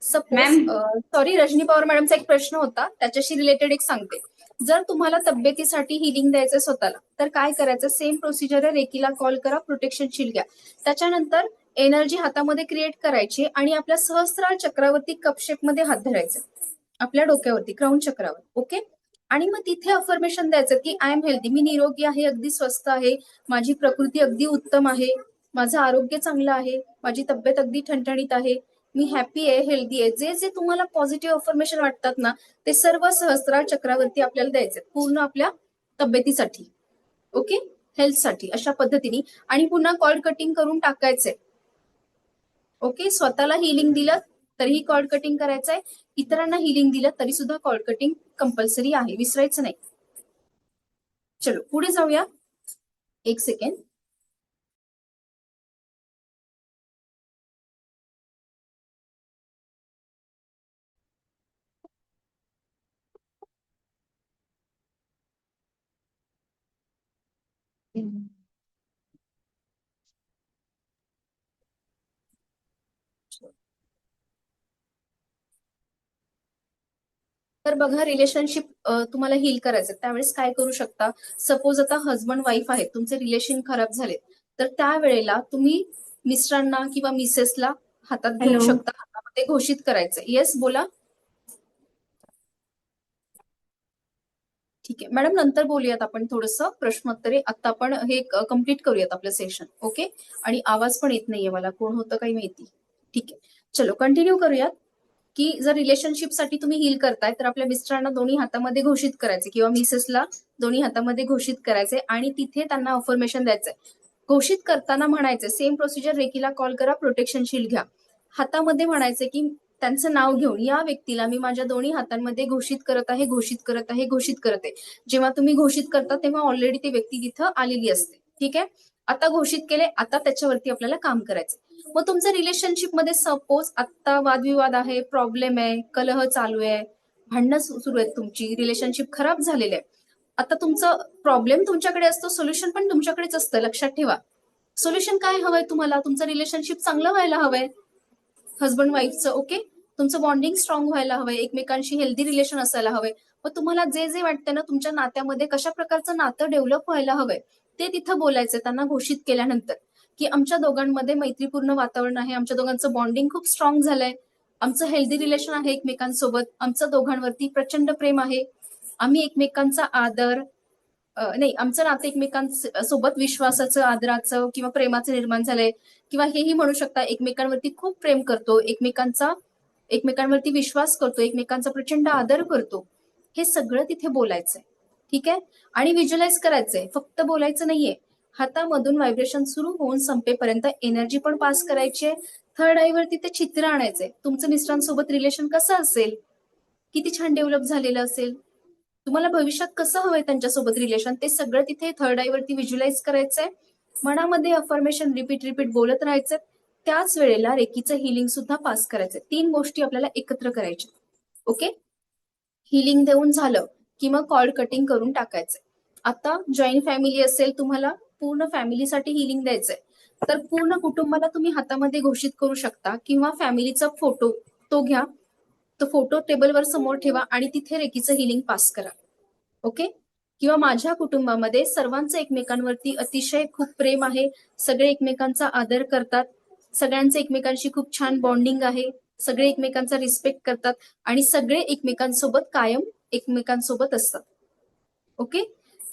Suppose, ma'am. Sorry, Rajni Pawar मॅडमचा एक प्रश्न होता, त्याच्याशी रिलेटेड एक सांगते. जर तुम्हाला तब्येतीसाठी हिलिंग द्यायचं स्वतःला, तर काय करायचं? सेम प्रोसिजर आहे. रेकीला कॉल करा, प्रोटेक्शन शील्ड घ्या, त्याच्यानंतर एनर्जी हातामध्ये क्रिएट करायची आणि आपल्या सहस्त्रार चक्रावरती कपशेप मध्ये हात धरायचे, आपल्या डोक्यावरती क्राऊन चक्रावर. ओके. आणि मग तिथे अफर्मेशन द्यायचं की आय एम हेल्दी, मी निरोगी आहे, अगदी स्वस्थ आहे, माझी प्रकृती अगदी उत्तम आहे, माझं आरोग्य चांगलं आहे, माझी तब्येत अगदी ठणठणीत आहे, मी हॅपी आहे, हेल्दी आहे. जे जे तुम्हाला पॉझिटिव्ह अफर्मेशन वाटतात ना, ते सर्व सहस्रार चक्रावरती आपल्याला द्यायचे पूर्ण आपल्या तब्येतीसाठी. ओके, हेल्थसाठी अशा पद्धतीने. आणि पुन्हा कॉर्ड कटिंग करून टाकायचंय. ओके, स्वतःला हिलिंग दिलं तरीही कॉर्ड कटिंग करायचंय, इतरांना हिलिंग दिलं तरी सुद्धा कॉर्ड कटिंग कंपल्सरी आहे, विसरायचं नाही. चलो पुढे जाऊया. एक सेकंड. तर बघा, रिलेशनशिप तुम्हाला हील करायचं त्यावेळेस काय करू शकता. सपोज आता हजबंड वाईफ आहेत, तुमचे रिलेशन खराब झाले, तर त्यावेळेला तुम्ही मिस्टरांना किंवा मिसेसला हातात घेऊ हॅलो. शकता, हातामध्ये घोषित करायचं. येस, बोला. ठीक आहे मॅडम, नंतर बोलूयात आपण थोडंसं प्रश्नोत्तरे. आता आपण हे कम्प्लीट करूयात आपलं सेशन. ओके, आणि आवाज पण येत नाहीये मला, कोण होतं काही माहिती. ठीक आहे, चलो कंटिन्यू करूयात. की जर रिलेशनशिपसाठी तुम्ही हील करताय तर आपल्या मिस्टरांना दोन्ही हातामध्ये घोषित करायचे किंवा मिसेसला दोन्ही हातामध्ये घोषित करायचे आणि तिथे त्यांना अफर्मेशन द्यायचंय. घोषित करताना म्हणायचं सेम प्रोसिजर, रेकीला कॉल करा, प्रोटेक्शन शील्ड घ्या. हातामध्ये म्हणायचे की त्यांचं नाव घेऊन या व्यक्तीला मी माझ्या दोन्ही हातांमध्ये घोषित करत आहे, घोषित करत आहे, घोषित करत आहे. जेव्हा तुम्ही घोषित करता तेव्हा ऑलरेडी ती व्यक्ती तिथं आलेली असते. ठीक आहे, आता घोषित केले, आता त्याच्यावरती आपल्याला काम करायचं. मग तुमचं रिलेशनशिप मध्ये सपोज आता वादविवाद आहे, प्रॉब्लेम आहे, कलह चालू आहे, भांडणं सुरू आहेत, तुमची रिलेशनशिप खराब झालेली आहे. आता तुमचं प्रॉब्लेम तुमच्याकडे असतो, सोल्युशन पण तुमच्याकडेच असतं. लक्षात ठेवा, सोल्युशन काय हवंय तुम्हाला. तुमचं रिलेशनशिप चांगलं व्हायला हवंय, हजबंड वाईफचं. ओके, तुमचं बॉन्डिंग स्ट्रॉंग व्हायला हवंय, एकमेकांशी हेल्दी रिलेशन असायला हवंय. मग तुम्हाला जे जे वाटतं ना तुमच्या नात्यामध्ये कशा प्रकारचं नातं डेव्हलप व्हायला हवंय ते तिथं बोलायचं त्यांना घोषित केल्यानंतर. की आमच्या दोघांमध्ये मैत्रीपूर्ण वातावरण आहे, आमच्या दोघांचं बॉन्डिंग खूप स्ट्रॉंग झालंय, आमचं हेल्दी रिलेशन आहे एकमेकांसोबत, आमचं दोघांवरती प्रचंड प्रेम आहे, आम्ही एकमेकांचा आदर नाही, आमचं नातं एकमेकांसोबत विश्वासाचं, आदराचं किंवा प्रेमाचं निर्माण झालंय. किंवा हेही म्हणू शकता एकमेकांवरती खूप प्रेम करतो, एकमेकांवरती विश्वास करतो, एकमेकांचा प्रचंड आदर करतो. हे सगळं तिथे बोलायचंय. ठीक आहे, आणि व्हिज्युअलाइज करायचंय, फक्त बोलायचं नाहीये. हातामधून व्हायब्रेशन सुरू होऊन संपेपर्यंत एनर्जी पण पास करायची आहे. थर्ड आय वरती ते चित्र आणायचंय. तुमचं मिस्टरांसोबत रिलेशन कसं असेल, किती छान डेव्हलप झालेलं असेल, तुम्हाला भविष्यात कसं हवंय त्यांच्यासोबत रिलेशन, ते सगळं तिथे थर्ड आय वरती व्हिज्युअलाइज करायचंय. मनामध्ये अफर्मेशन रिपीट बोलत राहायचं. त्याच वेळेला रेकीचं हिलिंग सुद्धा पास करायचंय. 3 गोष्टी आपल्याला एकत्र करायच्या. ओके, हिलिंग देऊन झालं की मग कॉर्ड कटिंग करून टाकायचंय. आता जॉईंट फॅमिली असेल, तुम्हाला पूर्ण फॅमिलीसाठी हिलिंग द्यायचंय, तर पूर्ण कुटुंबाला तुम्ही हातामध्ये घोषित करू शकता किंवा फॅमिलीचा फोटो तो घ्या, तो फोटो टेबलवर समोर ठेवा आणि तिथे रेकीचं हिलिंग पास करा. ओके, किंवा माझ्या कुटुंबामध्ये सर्वांचं एकमेकांवरती अतिशय खूप प्रेम आहे, सगळे एकमेकांचा आदर करतात, सगळ्यांचं एकमेकांशी खूप छान बॉन्डिंग आहे, सगळे एकमेकांचा रिस्पेक्ट करतात आणि सगळे एकमेकांसोबत कायम एकमेकांसोबत असतात. ओके,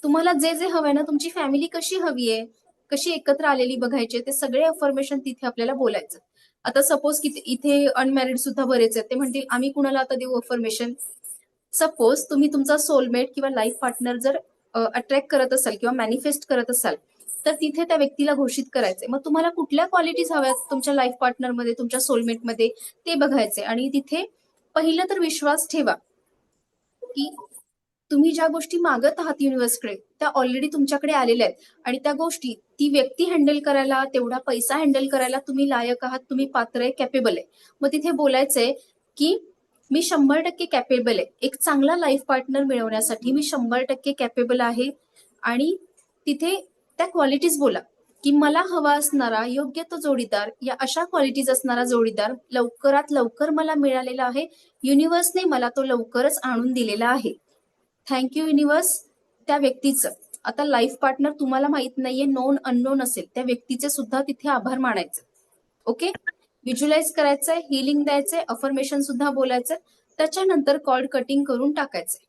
तुम्हाला जे जे हवंय ना, तुमची फॅमिली कशी हवी आहे, कशी एकत्र आलेली बघायची, ते सगळे अफर्मेशन तिथे आपल्याला बोलायचं. आता सपोज की इथे अनमॅरिड सुद्धा बरेच आहेत, ते म्हणतील आम्ही कुणाला आता देऊ अफर्मेशन. सपोज तुम्ही तुमचा सोलमेट किंवा लाईफ पार्टनर जर अट्रॅक्ट करत असाल किंवा मॅनिफेस्ट करत असाल तर तिथे त्या व्यक्तीला घोषित करायचंय. मग तुम्हाला कुठल्या क्वालिटीज हव्यात तुमच्या लाईफ पार्टनरमध्ये, तुमच्या सोलमेटमध्ये, ते बघायचे. आणि तिथे पहिलं तर विश्वास ठेवा की तुम्ही ज्या गोष्टी मागत आहात युनिव्हर्सकडे त्या ऑलरेडी तुमच्याकडे आलेल्या आहेत आणि त्या गोष्टी ती व्यक्ती हँडल करायला, तेवढा पैसा हँडल करायला तुम्ही लायक आहात, तुम्ही पात्र आहे, कॅपेबल आहे. मग तिथे बोलायचंय की मी 100% कॅपेबल आहे, एक चांगला लाईफ पार्टनर मिळवण्यासाठी मी 100% कॅपेबल आहे. आणि तिथे त्या क्वालिटीज बोला की मला हवा असणारा योग्य तो जोडीदार, या अशा क्वालिटीज असणारा जोडीदार लवकरात लवकर मला मिळालेला आहे, युनिव्हर्सने मला तो लवकरच आणून दिलेला आहे. थँक्यू युनिव्हर्स त्या व्यक्तीचं. आता लाईफ पार्टनर तुम्हाला माहित नाहीये, नोन अननोन असेल, त्या व्यक्तीचे सुद्धा तिथे आभार मानायचे. ओके, व्हिज्युअलाइज करायचंय, हिलिंग द्यायचंय, अफर्मेशन सुद्धा बोलायचंय, त्याच्यानंतर कॉर्ड कटिंग करून टाकायचंय.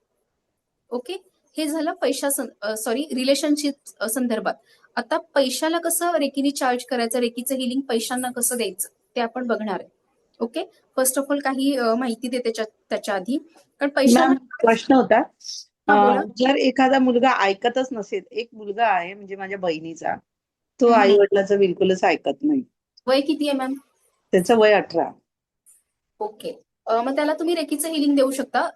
ओके, हे झालं रिलेशनशिप संदर्भात. आता पैशाला कसं रेकीने चार्ज करायचं, रेकीचं हिलिंग पैशांना कसं द्यायचं ते आपण बघणार आहे. ओके, फर्स्ट ऑफ ऑल काही माहिती देते त्याच्या आधी, कारण पैशाला मॅम प्रश्न होता. हा, बोला. जर एखादा मुलगा ऐकतच नसेल, एक मुलगा आहे म्हणजे माझ्या बहिणीचा, तो हम्म. आई वडिलांचं बिलकुलच ऐकत नाही. वय किती आहे मॅम? त्याचं वय 18. ओके, मग त्याला तुम्ही रेकीचं हिलिंग देऊ शकता.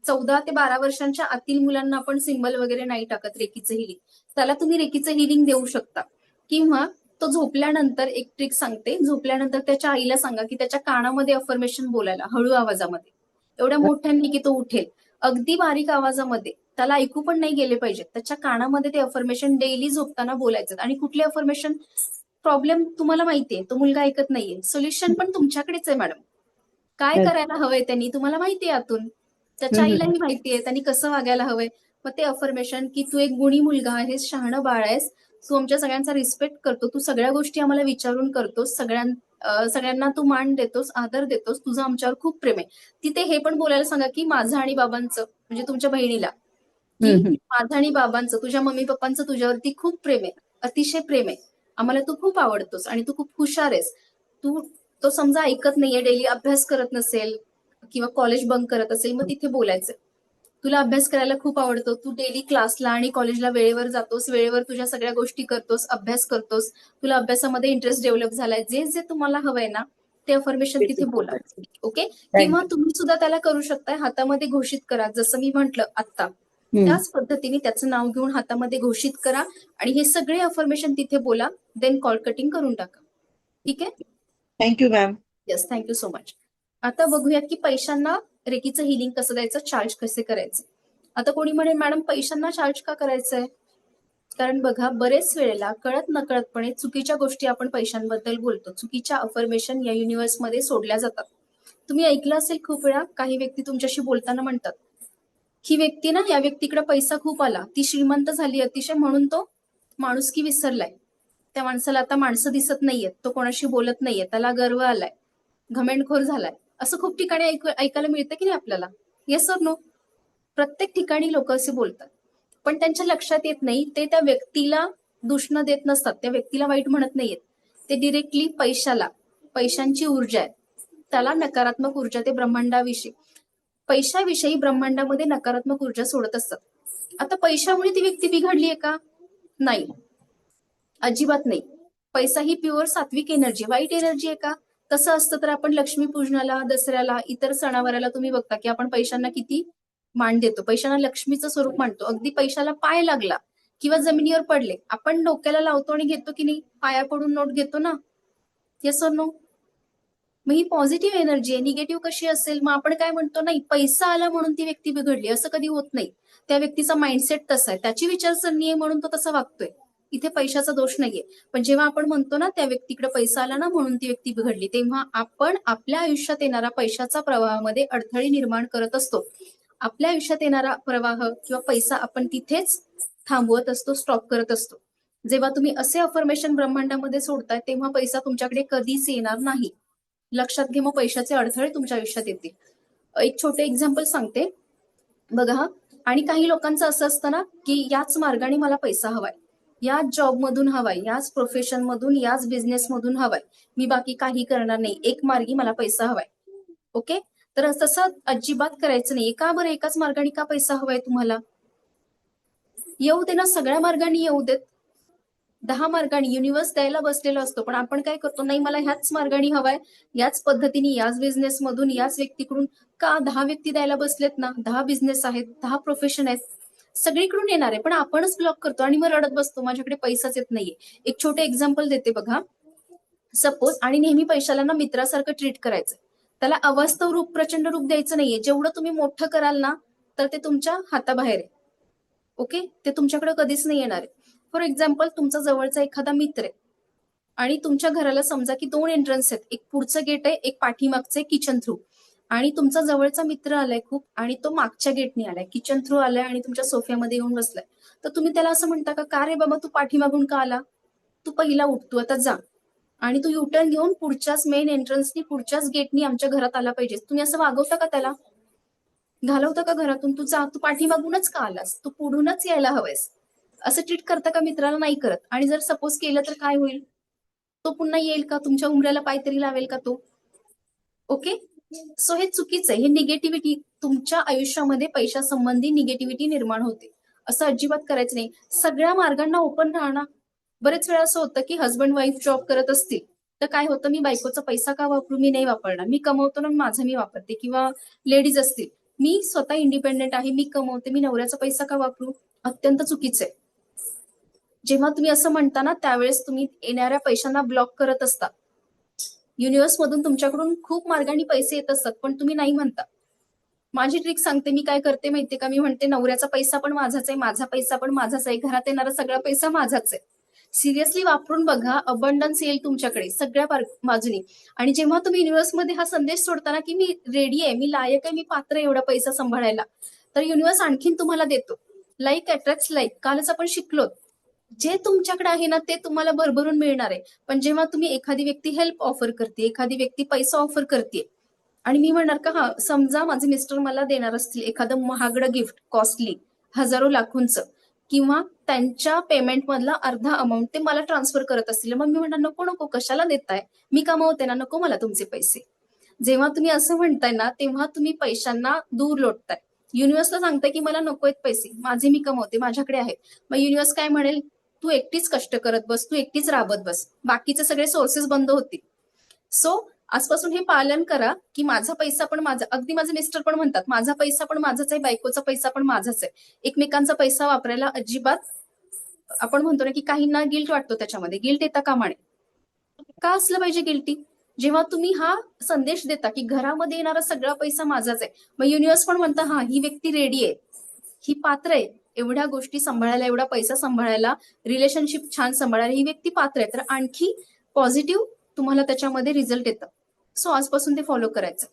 14 ते 12 वर्षांच्या आतील मुलांना आपण सिंबल वगैरे नाही टाकत रेकीचं हिलिंग, त्याला तुम्ही रेकीचं हिलिंग देऊ शकता. किंवा तो झोपल्यानंतर एक ट्रिक सांगते, झोपल्यानंतर त्याच्या आईला सांगा की त्याच्या कानामध्ये अफर्मेशन बोलायला हळू आवाजामध्ये, एवढ्या मोठ्यांनी की तो उठेल. अगदी बारीक आवाजामध्ये, त्याला ऐकू पण नाही गेले पाहिजे, त्याच्या कानामध्ये ते अफर्मेशन डेली झोपताना बोलायचं. आणि कुठले अफर्मेशन? प्रॉब्लेम तुम्हाला माहितीये, तो मुलगा ऐकत नाहीये, सोल्युशन पण तुमच्याकडेच आहे मॅडम. काय करायला हवंय त्यांनी तुम्हाला माहितीये आतून, त्याच्या आईलाही माहितीये त्यांनी कसं वागायला हवंय. मग ते अफर्मेशन की तू एक गुणी मुलगा आहेस, शहाणं बाळ आहेस, तू आमच्या सगळ्यांचा रिस्पेक्ट करतो, तू सगळ्या गोष्टी आम्हाला विचारून करतोस, सगळ्यांना तू मान देतोस, आदर देतोस, तुझं आमच्यावर खूप प्रेम आहे. तिथे हे पण बोलायला सांगा की माझं आणि बाबांचं, म्हणजे तुमच्या बहिणीला, की माझं आणि बाबांचं, तुझ्या मम्मी पप्पांचं तुझ्यावरती खूप प्रेम आहे, अतिशय प्रेम आहे, आम्हाला तू खूप आवडतोस आणि तू खूप हुशार आहेस. तो समजा ऐकत नाहीये, डेली अभ्यास करत नसेल किंवा कॉलेज बंक करत असेल, मग तिथे बोलायचं तुला अभ्यास करायला खूप आवडतो, तू डेली क्लासला आणि कॉलेजला वेळेवर जातोस, वेळेवर तुझ्या सगळ्या गोष्टी करतोस, अभ्यास करतोस, तुला अभ्यासामध्ये इंटरेस्ट डेव्हलप झालाय, जे जे तुम्हाला हवंय ना ते अफर्मेशन तिथे बोला. ओके, किंवा तुम्ही सुद्धा त्याला करू शकताय, हातामध्ये घोषित करा, जसं मी म्हंटल आता त्याच पद्धतीने त्याचं नाव घेऊन हातामध्ये घोषित करा आणि हे सगळे अफर्मेशन तिथे बोला, देन कॉल कटिंग करून टाका. ठीक आहे, thank you ma'am. Yes, thank you so much. आता बघूयात की पैशांना रेकीचं हिलिंग कसं द्यायचं, चार्ज कसे करायचे. आता कोणी म्हणेल मॅडम पैशांना चार्ज का करायचंय? कारण बघा, बरेच वेळेला कळत नकळतपणे चुकीच्या गोष्टी आपण पैशांबद्दल बोलतो, चुकीच्या अफर्मेशन या युनिव्हर्समध्ये सोडल्या जातात. तुम्ही ऐकलं असेल खूप वेळा, काही व्यक्ती तुमच्याशी बोलताना म्हणतात ही व्यक्ती ना, या व्यक्तीकडे पैसा खूप आला, ती श्रीमंत झाली अतिशय, म्हणून तो माणुसकी विसरलाय, त्या माणसाला आता माणसं दिसत नाहीयेत, तो कोणाशी बोलत नाहीये, त्याला गर्व आलाय, घमेंडखोर झालाय. असं खूप ठिकाणी ऐकायला मिळतं की नाही आपल्याला? येस और नो? प्रत्येक ठिकाणी लोक असे बोलतात, पण त्यांच्या लक्षात येत नाही ते त्या व्यक्तीला दूषण देत नसतात, त्या व्यक्तीला वाईट म्हणत नाहीयेत, ते डिरेक्टली पैशांची ऊर्जा आहे, त्याला नकारात्मक ऊर्जा, ते ब्रह्मांडाविषयी, पैशाविषयी ब्रह्मांडामध्ये नकारात्मक ऊर्जा सोडत असतात. आता पैशामुळे ती व्यक्ती बिघडलीये का? नाही, अजिबात नाही. पैसा ही प्युअर सात्विक एनर्जी, वाईट एनर्जी आहे का? तसं असतं तर आपण लक्ष्मीपूजनाला, दसऱ्याला, इतर सणावाराला तुम्ही बघता की आपण पैशांना किती मान देतो, पैशांना लक्ष्मीचं स्वरूप मानतो. अगदी पैशाला पाय लागला किंवा जमिनीवर पडले, आपण डोक्याला लावतो आणि घेतो की नाही, पाया पडून नोट घेतो ना, येस और नो? मग ही पॉझिटिव्ह एनर्जी आहे. निगेटिव्ह कशी असेल? मग आपण काय म्हणतो, नाही पैसा आला म्हणून ती व्यक्ती बिघडली, असं कधी होत नाही. त्या व्यक्तीचा माइंडसेट तसा आहे, त्याची विचारसरणी आहे म्हणून तो तसा वागतोय, इथे पैशाचा दोष नाहीये. पण जेव्हा आपण म्हणतो ना त्या व्यक्तीकडे पैसा आला ना म्हणून ती व्यक्ती बिघडली, तेव्हा आपण आपल्या आयुष्यात येणारा पैशाचा प्रवाहामध्ये अडथळे निर्माण करत असतो. आपल्या आयुष्यात येणारा प्रवाह किंवा पैसा आपण तिथेच थांबवत असतो, स्टॉप करत असतो. जेव्हा तुम्ही असे अफर्मेशन ब्रह्मांडामध्ये सोडताय तेव्हा पैसा तुमच्याकडे कधीच येणार नाही. लक्षात घे, मग पैशाचे अडथळे तुमच्या आयुष्यात येतील. एक छोटे एक्झाम्पल सांगते बघा. आणि काही लोकांचं असं असतं ना की याच मार्गाने मला पैसा हवाय, याच जॉब मधून हवाय, याच प्रोफेशन मधून, याच बिझनेस मधून हवाय, मी बाकी काही करणार नाही, एक मार्गी मला पैसा हवाय. ओके, तर तसं अजिबात करायचं नाही. का बरं एकाच मार्गाने का पैसा हवाय तुम्हाला? येऊ दे ना, सगळ्या मार्गाने येऊ देत, 10 मार्गाने युनिव्हर्स द्यायला बसलेला असतो, पण आपण काय करतो, नाही मला ह्याच मार्गाने हवाय, याच पद्धतीने, याच बिझनेस मधून, याच व्यक्तीकडून. का? 10 व्यक्ती द्यायला बसलेत ना, 10 बिझनेस आहेत, 10 प्रोफेशन आहेत, सगळीकडून येणार आहे, पण आपणच ब्लॉक करतो आणि मग रडत बसतो माझ्याकडे पैसाच येत नाहीये. एक छोटे एक्झाम्पल देते बघा. सपोज, आणि नेहमी पैशाला ना मित्रासारखं ट्रीट करायचं, त्याला अवास्तव रूप, प्रचंड रूप द्यायचं नाहीये. जेवढं तुम्ही मोठं कराल ना तर ते तुमच्या हाताबाहेर आहे. ओके, ते तुमच्याकडे कधीच नाही येणार आहे. फॉर एक्झाम्पल, तुमचा जवळचा एखादा मित्र आहे आणि तुमच्या घराला समजा की 2 एंट्रन्स आहेत, एक पुढचं गेट आहे, एक पाठीमागचं किचन थ्रू, आणि तुमचा जवळचा मित्र आलाय खूप आणि तो मागच्या गेटने आलाय, किचन थ्रू आलाय आणि तुमच्या सोफ्यामध्ये येऊन बसलाय. तर तुम्ही त्याला असं म्हणता का रे बाबा तू पाठीमागून का आला, तू पहिला उठ, तू आता जा आणि तू युटर्न घेऊन पुढच्याच मेन एंट्रन्सनी, पुढच्याच गेटनी आमच्या घरात आला पाहिजेस. तुम्ही असं वागवता का त्याला? घालवतं का घरातून? तू पाठीमागूनच का आलास? तू पुढूनच यायला हवंयस. असं ट्रीट करता का मित्राला? नाही करत. आणि जर सपोज केलं तर काय होईल? तो पुन्हा येईल का? तुमच्या उमऱ्याला पाय तरी लावेल का तो? ओके, सो हे चुकीचं आहे. हे निगेटिव्हिटी तुमच्या आयुष्यामध्ये पैशासंबंधी निगेटिव्हिटी निर्माण होते. असं अजिबात करायचं नाही. सगळ्या मार्गांना ओपन राहणार. बरेच वेळा असं होतं की हस्बंड वाईफ जॉब करत असतील तर काय होतं, मी बायकोचा पैसा का वापरू? मी नाही वापरणार. मी कमवतो ना, माझा मी वापरते. किंवा लेडीज असतील, मी स्वतः इंडिपेंडेंट आहे, मी कमवते, मी नवऱ्याचा पैसा का वापरू? अत्यंत चुकीचं आहे. जेव्हा तुम्ही असं म्हणता ना, त्यावेळेस तुम्ही येणाऱ्या पैशांना ब्लॉक करत असता. युनिव्हर्स मधून तुमच्याकडून खूप मार्गाने पैसे येत असतात, पण तुम्ही नाही म्हणता. माझी ट्रिक सांगते, मी काय करते माहितीये का? मी म्हणते नवऱ्याचा पैसा पण माझाच आहे, माझा पैसा पण माझाच आहे, घरात येणारा सगळा पैसा माझाच आहे. सिरियसली वापरून बघा, अबंडन्स येईल तुमच्याकडे सगळ्या बाजूनी. आणि जेव्हा तुम्ही युनिव्हर्स मध्ये हा संदेश सोडताना की मी रेडी आहे, मी लायक आहे, मी पात्र आहे एवढा पैसा सांभाळायला, तर युनिव्हर्स आणखीन तुम्हाला देतो. Like attracts like. कालच आपण शिकलो, जे तुमच्याकडे आहे ना ते तुम्हाला भरभरून मिळणार आहे. पण जेव्हा तुम्ही एखादी व्यक्ती हेल्प ऑफर करते, एखादी व्यक्ती पैसा ऑफर करते, आणि मी म्हणणार का हा समजा माझे मिस्टर मला देणार असतील एखादं महागडं गिफ्ट, कॉस्टली, हजारो लाखोंचं, किंवा त्यांच्या पेमेंट मधला अर्धा अमाऊंट ते मला ट्रान्सफर करत असतील, मग मी म्हणणार नको नको, कशाला देताय, मी कमावते ना, नको मला तुमचे पैसे. जेव्हा तुम्ही असं म्हणताय ना, तेव्हा तुम्ही पैशांना दूर लोटताय. युनिव्हर्सला सांगताय की मला नको आहेत पैसे, माझे मी कमवते, माझ्याकडे आहेत. मग युनिव्हर्स काय म्हणेल, तू एकटीच कष्ट करत बस, तू एकटीच राबत बस, बाकीचे सगळे सोर्सेस बंद होतील. सो आजपासून हे पालन करा की माझा पैसा पण माझा. अगदी माझे मिस्टर पण म्हणतात माझा पैसा पण माझाच आहे, बायकोचा पैसा पण माझाच आहे. एकमेकांचा पैसा वापरायला अजिबात, आपण म्हणतो ना की काहींना गिल्ट वाटतो, त्याच्यामध्ये गिल्ट येता कामा नये. का असलं पाहिजे गिल्टी? जेव्हा तुम्ही हा संदेश देता की घरामध्ये येणारा सगळा पैसा माझाच आहे, मग युनिव्हर्स पण म्हणता हा ही व्यक्ती रेडी आहे, ही पात्र आहे एवढ्या गोष्टी सांभाळायला, एवढा पैसा सांभाळायला, रिलेशनशिप छान सांभाळायला, ही व्यक्ती पात्र आहे. तर आणखी पॉझिटिव्ह तुम्हाला त्याच्यामध्ये रिझल्ट येतं. सो आजपासून ते फॉलो करायचं.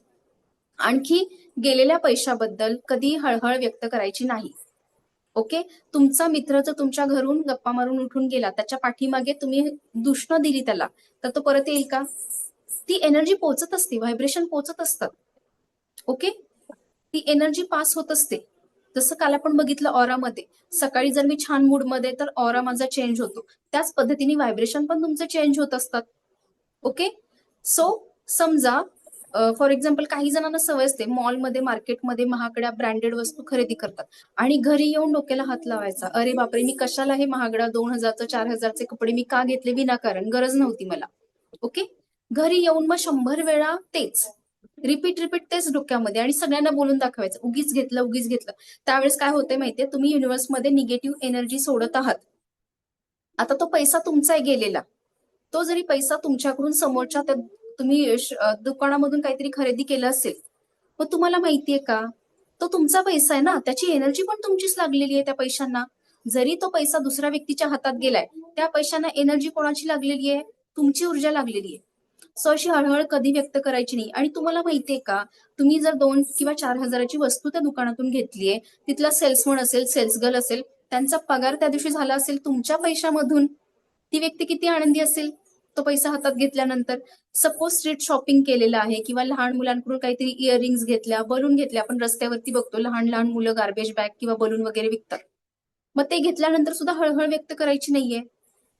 आणखी गेलेल्या पैशाबद्दल कधी हळहळ व्यक्त करायची नाही. ओके, तुमचा मित्र जर तुमच्या घरून गप्पा मारून उठून गेला, त्याच्या पाठीमागे तुम्ही दूषणं दिली त्याला, तर तो परत येईल का? ती एनर्जी पोहोचत असते, व्हायब्रेशन पोहोचत असतात. ओके, ती एनर्जी पास होत असते. जसं काल आपण बघितलं ऑरामध्ये, सकाळी जर मी छान मूड मध्ये तर ऑरा माझा चेंज होतो, त्याच पद्धतीने व्हायब्रेशन पण तुमचे चेंज होत असतात. ओके, सो समजा फॉर एक्झाम्पल काही जणांना सवय असते मॉलमध्ये, मार्केटमध्ये महागड्या ब्रँडेड वस्तू खरेदी करतात आणि घरी येऊन डोक्याला हात लावायचा, अरे बापरे मी कशाला हे महागडा 2000 4000चे कपडे मी का घेतले विनाकारण, गरज नव्हती मला. ओके, घरी येऊन मग 100 वेळा तेच रिपीट तेच डोक्यामध्ये, आणि सगळ्यांना बोलून दाखवायचं उगीच घेतलं उगीच घेतलं. त्यावेळेस काय होतंय माहितीये, तुम्ही युनिव्हर्समध्ये निगेटिव्ह एनर्जी सोडत आहात. आता तो पैसा तुमचा आहे गेलेला, तो जरी पैसा तुमच्याकडून समोरच्या तुम्ही दुकानामधून काहीतरी खरेदी केलं असेल, मग तुम्हाला माहितीये का तो तुमचा पैसा आहे ना, त्याची एनर्जी पण तुमचीच लागलेली आहे त्या पैशांना. जरी तो पैसा दुसऱ्या व्यक्तीच्या हातात गेलाय, त्या पैशांना एनर्जी कोणाची लागलेली आहे? तुमची ऊर्जा लागलेली आहे. सो अशी हळहळ कधी व्यक्त करायची नाही. आणि तुम्हाला माहितीये का, तुम्ही जर 2 किंवा 4 हजाराची वस्तू त्या दुकानातून घेतलीये, तिथला सेल्समन असेल, सेल्स गर्ल असेल, त्यांचा पगार त्या दिवशी झाला असेल तुमच्या पैशामधून, ती व्यक्ती किती आनंदी असेल तो पैसा हातात घेतल्यानंतर. सपोज स्ट्रीट शॉपिंग केलेलं आहे किंवा लहान मुलांकडून काहीतरी इयरिंग्स घेतल्या, बलून घेतल्या, आपण रस्त्यावरती बघतो लहान लहान मुलं गार्बेज बॅग किंवा बलून वगैरे विकतात, मग ते घेतल्यानंतर सुद्धा हळहळ व्यक्त करायची नाहीये.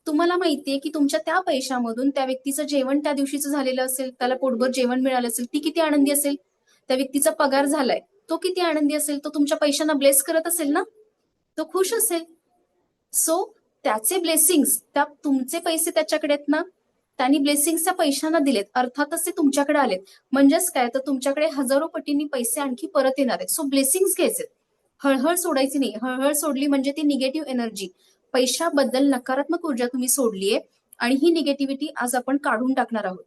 तुम्हाला माहितीये की तुमच्या त्या पैशामधून त्या व्यक्तीचं जेवण त्या दिवशीचं झालेलं असेल, त्याला पोटभर जेवण मिळालं असेल, ती किती आनंदी असेल. त्या व्यक्तीचा पगार झालाय, तो किती आनंदी असेल, तो तुमच्या पैशांना ब्लेस करत असेल ना, तो खुश असेल. सो त्याचे ब्लेसिंग्स, त्या तुमचे पैसे त्याच्याकडे आहेत ना, त्यांनी ब्लेसिंग्स त्या पैशांना दिलेत, अर्थातच ते तुमच्याकडे आलेत. म्हणजेच काय, तर तुमच्याकडे हजारो पटींनी पैसे आणखी परत येणार आहेत. सो ब्लेसिंग्स घ्यायचे, हळहळ सोडायची नाही. हळहळ सोडली म्हणजे ती निगेटिव्ह एनर्जी, पैशाबद्दल नकारात्मक ऊर्जा तुम्ही सोडलीये, आणि ही निगेटिव्हिटी आज आपण काढून टाकणार आहोत.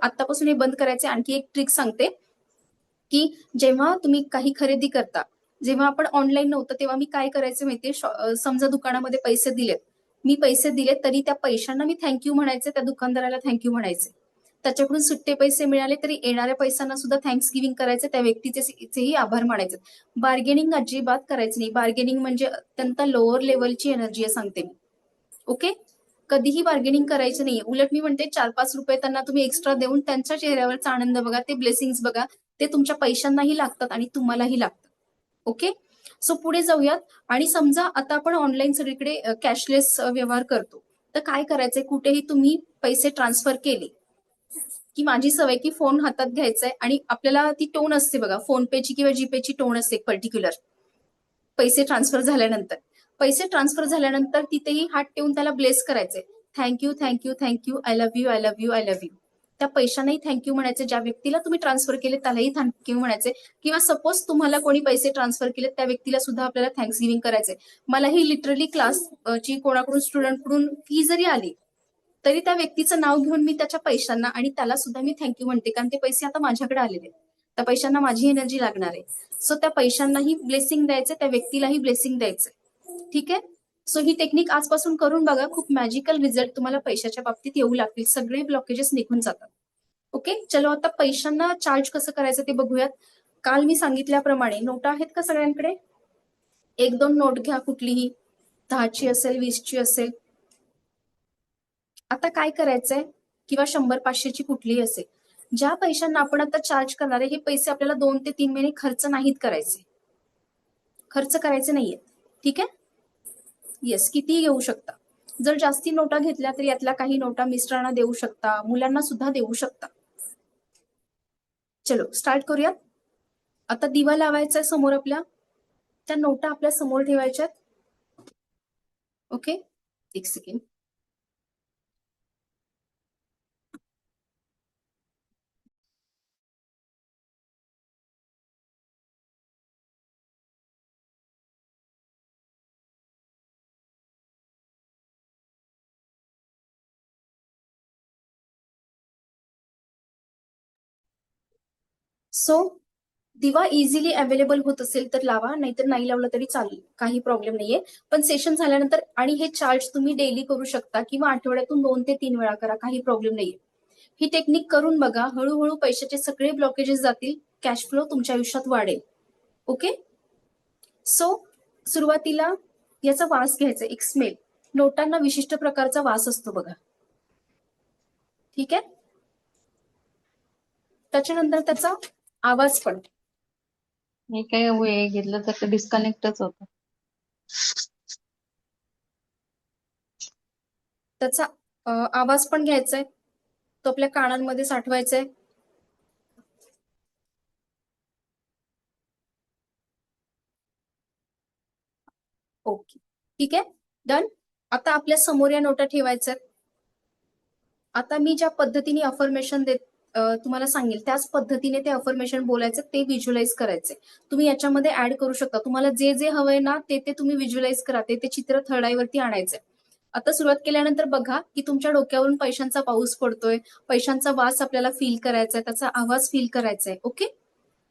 आतापासून हे बंद करायचे. आणखी एक ट्रिक सांगते की जेव्हा तुम्ही काही खरेदी करता, जेव्हा आपण ऑनलाईन नव्हतं तेव्हा मी काय करायचे माहितीये, समजा दुकानामध्ये पैसे दिलेत, मी पैसे दिले तरी त्या पैशांना मी थँक्यू म्हणायचे, त्या दुकानदाराला थँक्यू म्हणायचे. त्याच्याकडून सुट्टे पैसे मिळाले तरी येणाऱ्या पैशांना सुद्धा थँक्स गिव्हिंग करायचे, त्या व्यक्तीचेही आभार मानायचे. बार्गेनिंग अजिबात करायचं नाही. बार्गेनिंग म्हणजे अत्यंत लोअर लेवलची एनर्जी आहे, सांगते मी. ओके, कधीही बार्गेनिंग करायचं नाहीये. उलट मी म्हणते 4-5 रुपये त्यांना तुम्ही एक्स्ट्रा देऊन त्यांच्या चेहऱ्यावरचा आनंद बघा, ते ब्लेसिंग्स बघा, ते तुमच्या पैशांनाही लागतात आणि तुम्हालाही लागतात. ओके, सो पुढे जाऊयात. आणि समजा आता आपण ऑनलाईन सगळीकडे कॅशलेस व्यवहार करतो, तर काय करायचंय, कुठेही तुम्ही पैसे ट्रान्सफर केले की माझी सवय की फोन हातात घ्यायचाय आणि आपल्याला ती टोन असते बघा, फोन पेची किंवा जीपेची टोन असते पर्टिक्युलर. पैसे ट्रान्सफर झाल्यानंतर तिथेही हात ठेवून त्याला ब्लेस करायचे. Thank you thank you thank you, I love you I love you I love you. त्या पैशांनाही थँक्यू म्हणायचे, ज्या व्यक्तीला तुम्ही ट्रान्सफर केले त्यालाही थँक्यू म्हणायचे, किंवा सपोज तुम्हाला कोणी पैसे ट्रान्सफर केले त्या व्यक्तीला सुद्धा आपल्याला थँक्स गिव्हिंग करायचे. मलाही लिटरली क्लासची कोणाकडून स्टुडंटकडून फी जरी आली तरी त्या व्यक्तीचं नाव घेऊन मी त्याच्या पैशांना आणि त्याला सुद्धा मी थँक्यू म्हणते, कारण ते पैसे आता माझ्याकडे आलेले आहेत. त्या पैशांना माझी एनर्जी लागणार आहे. सो त्या पैशांनाही ब्लेसिंग द्यायचे, त्या व्यक्तीलाही ब्लेसिंग द्यायचे. ठीक आहे, सो ही टेक्निक आजपासून करून बघा, खूप मॅजिकल रिझल्ट तुम्हाला पैशाच्या बाबतीत येऊ लागतील, सगळे ब्लॉकेजेस निघून जातात. ओके, चलो आता पैशांना चार्ज कसं करायचं ते बघूयात. काल मी सांगितल्याप्रमाणे नोटा आहेत का सगळ्यांकडे? 1-2 नोट घ्या, कुठलीही 10ची असेल 20ची असेल. आता काय करायचंय, किंवा 100-500ची कुठलीही असेल, ज्या पैशांना आपण आता चार्ज करणार आहे हे पैसे आपल्याला 2 ते 3 महिने खर्च करायचे नाहीये. ठीक आहे, येस, कितीही घेऊ शकता. जर जास्ती नोटा घेतल्या तर यातल्या काही नोटा मिस्टरांना देऊ शकता, मुलांना सुद्धा देऊ शकता. चलो स्टार्ट करूयात. आता दिवा लावायचा आहे समोर आपल्या, त्या नोटा आपल्या समोर ठेवायच्यात. ओके, एक सेकंड. सो दिवा इझिली अवेलेबल होत असेल तर लावा, नाहीतर नाही लावलं तरी चालेल, काही प्रॉब्लेम नाहीये. पण सेशन झाल्यानंतर, आणि हे चार्ज तुम्ही डेली करू शकता किंवा आठवड्यातून 2 ते 3 वेळा करा, काही प्रॉब्लेम नाहीये. ही टेक्निक करून बघा, हळूहळू पैशाचे सगळे ब्लॉकेजेस जातील, कॅश फ्लो तुमच्या आयुष्यात वाढेल. ओके, सो सुरुवातीला याचा वास घ्यायचा, एक स्मेल. नोटांना विशिष्ट प्रकारचा वास असतो बघा. ठीक आहे, त्याच्यानंतर त्याचा आवाज पण. हे काय हे घेतलं तर डिस्कनेक्टच होतं. त्याचा आवाज पण घ्यायचा आहे, तो आपल्या कानांमध्ये साठवायचा आहे. ओके, ठीक आहे, डन. आता आपल्या समोर या नोटा ठेवायच्या. आता मी ज्या पद्धतीने अफर्मेशन तुम्हाला सांगेल त्याच पद्धतीने ते अफर्मेशन बोलायचं, ते व्हिज्युअलाइज करायचे. तुम्ही याच्यामध्ये ऍड करू शकता, तुम्हाला जे जे हवंय ना ते तुम्ही व्हिज्युअलाइज करा, ते चित्र थर्ड आयवरती आणायचंय. आता सुरुवात केल्यानंतर बघा की तुमच्या डोक्यावरून पैशांचा पाऊस पडतोय, पैशांचा वास आपल्याला फील करायचा आहे, त्याचा आवाज फील करायचा आहे. ओके,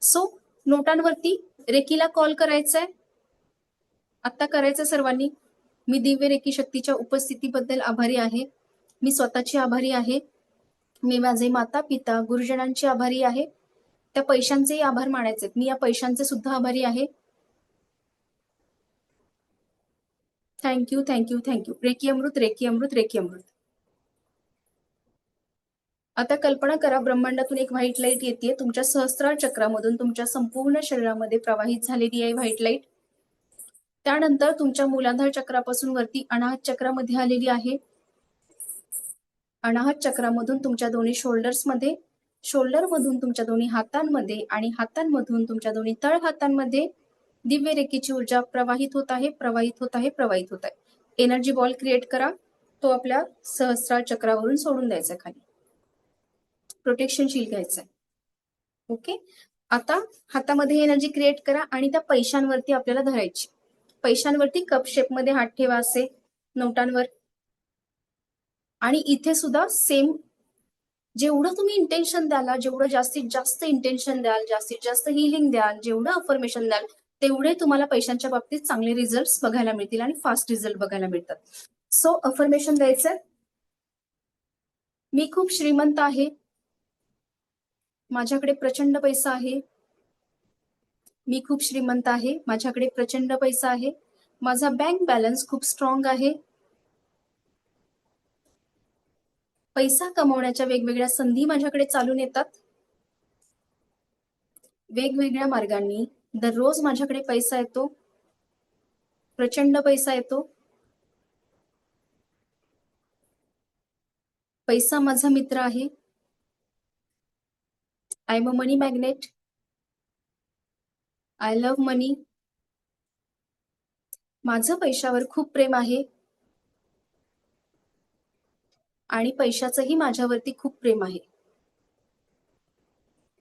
सो नोटांवरती रेकीला कॉल करायचंय. आता करायचं सर्वांनी. मी दिव्य रेकी शक्तीच्या उपस्थितीबद्दल आभारी आहे. मी स्वतःची आभारी आहे. मी माझे माता पिता गुरुजनांची आभारी आहे. त्या पैशांचेही आभार मानायचे, मी या पैशांचे सुद्धा आभारी आहे. Thank you thank you thank you. रेकी अमृत रेकी अमृत रेकी अमृत. आता कल्पना करा, ब्रह्मांडातून एक व्हाईट लाईट येते, तुमच्या सहस्त्रार चक्रामधून तुमच्या संपूर्ण शरीरामध्ये प्रवाहित झालेली आहे व्हाईट लाईट. त्यानंतर तुमच्या मूलाधार चक्रापासून वरती अनाहत चक्रामध्ये आलेली आहे. अनाहत चक्रामधून तुमच्या दोन्ही शोल्डर्समध्ये, शोल्डरमधून तुमच्या दोन्ही हातांमध्ये आणि हातांमधून तुमच्या दोन्ही तळ हातांमध्ये दिव्य रेकीची ऊर्जा प्रवाहित होत आहे, प्रवाहित होत आहे, प्रवाहित होत आहे. एनर्जी बॉल क्रिएट करा, तो आपल्या सहस्रार चक्रावरून सोडून द्यायचा खाली. प्रोटेक्शन शील्ड घ्यायचा. ओके, आता हातामध्ये एनर्जी क्रिएट करा आणि त्या पैशांवरती आपल्याला धरायची. पैशांवरती कप शेप मध्ये हात ठेवा असे, नोटांवर. आणि इथे सुद्धा सेम, जेवढं तुम्ही इंटेन्शन द्याल, जेवढं जास्तीत जास्त इंटेन्शन द्याल, जास्तीत जास्त हिलिंग द्याल, जेवढं अफर्मेशन द्याल, तेवढे तुम्हाला पैशांच्या बाबतीत चांगले रिझल्ट बघायला मिळतील आणि फास्ट रिझल्ट बघायला मिळतात. सो अफर्मेशन द्यायचं, मी खूप श्रीमंत आहे, माझ्याकडे प्रचंड पैसा आहे. मी खूप श्रीमंत आहे, माझ्याकडे प्रचंड पैसा आहे. माझा बँक बॅलन्स खूप स्ट्रॉंग आहे. पैसा कमवण्याच्या वेगवेगळ्या संधी माझ्याकडे चालून येतात. वेगवेगळ्या मार्गांनी दररोज माझ्याकडे पैसा येतो, प्रचंड पैसा येतो. पैसा माझा मित्र आहे. I am a money magnet. I love money. माझं पैशावर खूप प्रेम आहे आणि पैशाचंही माझ्यावरती खूप प्रेम आहे.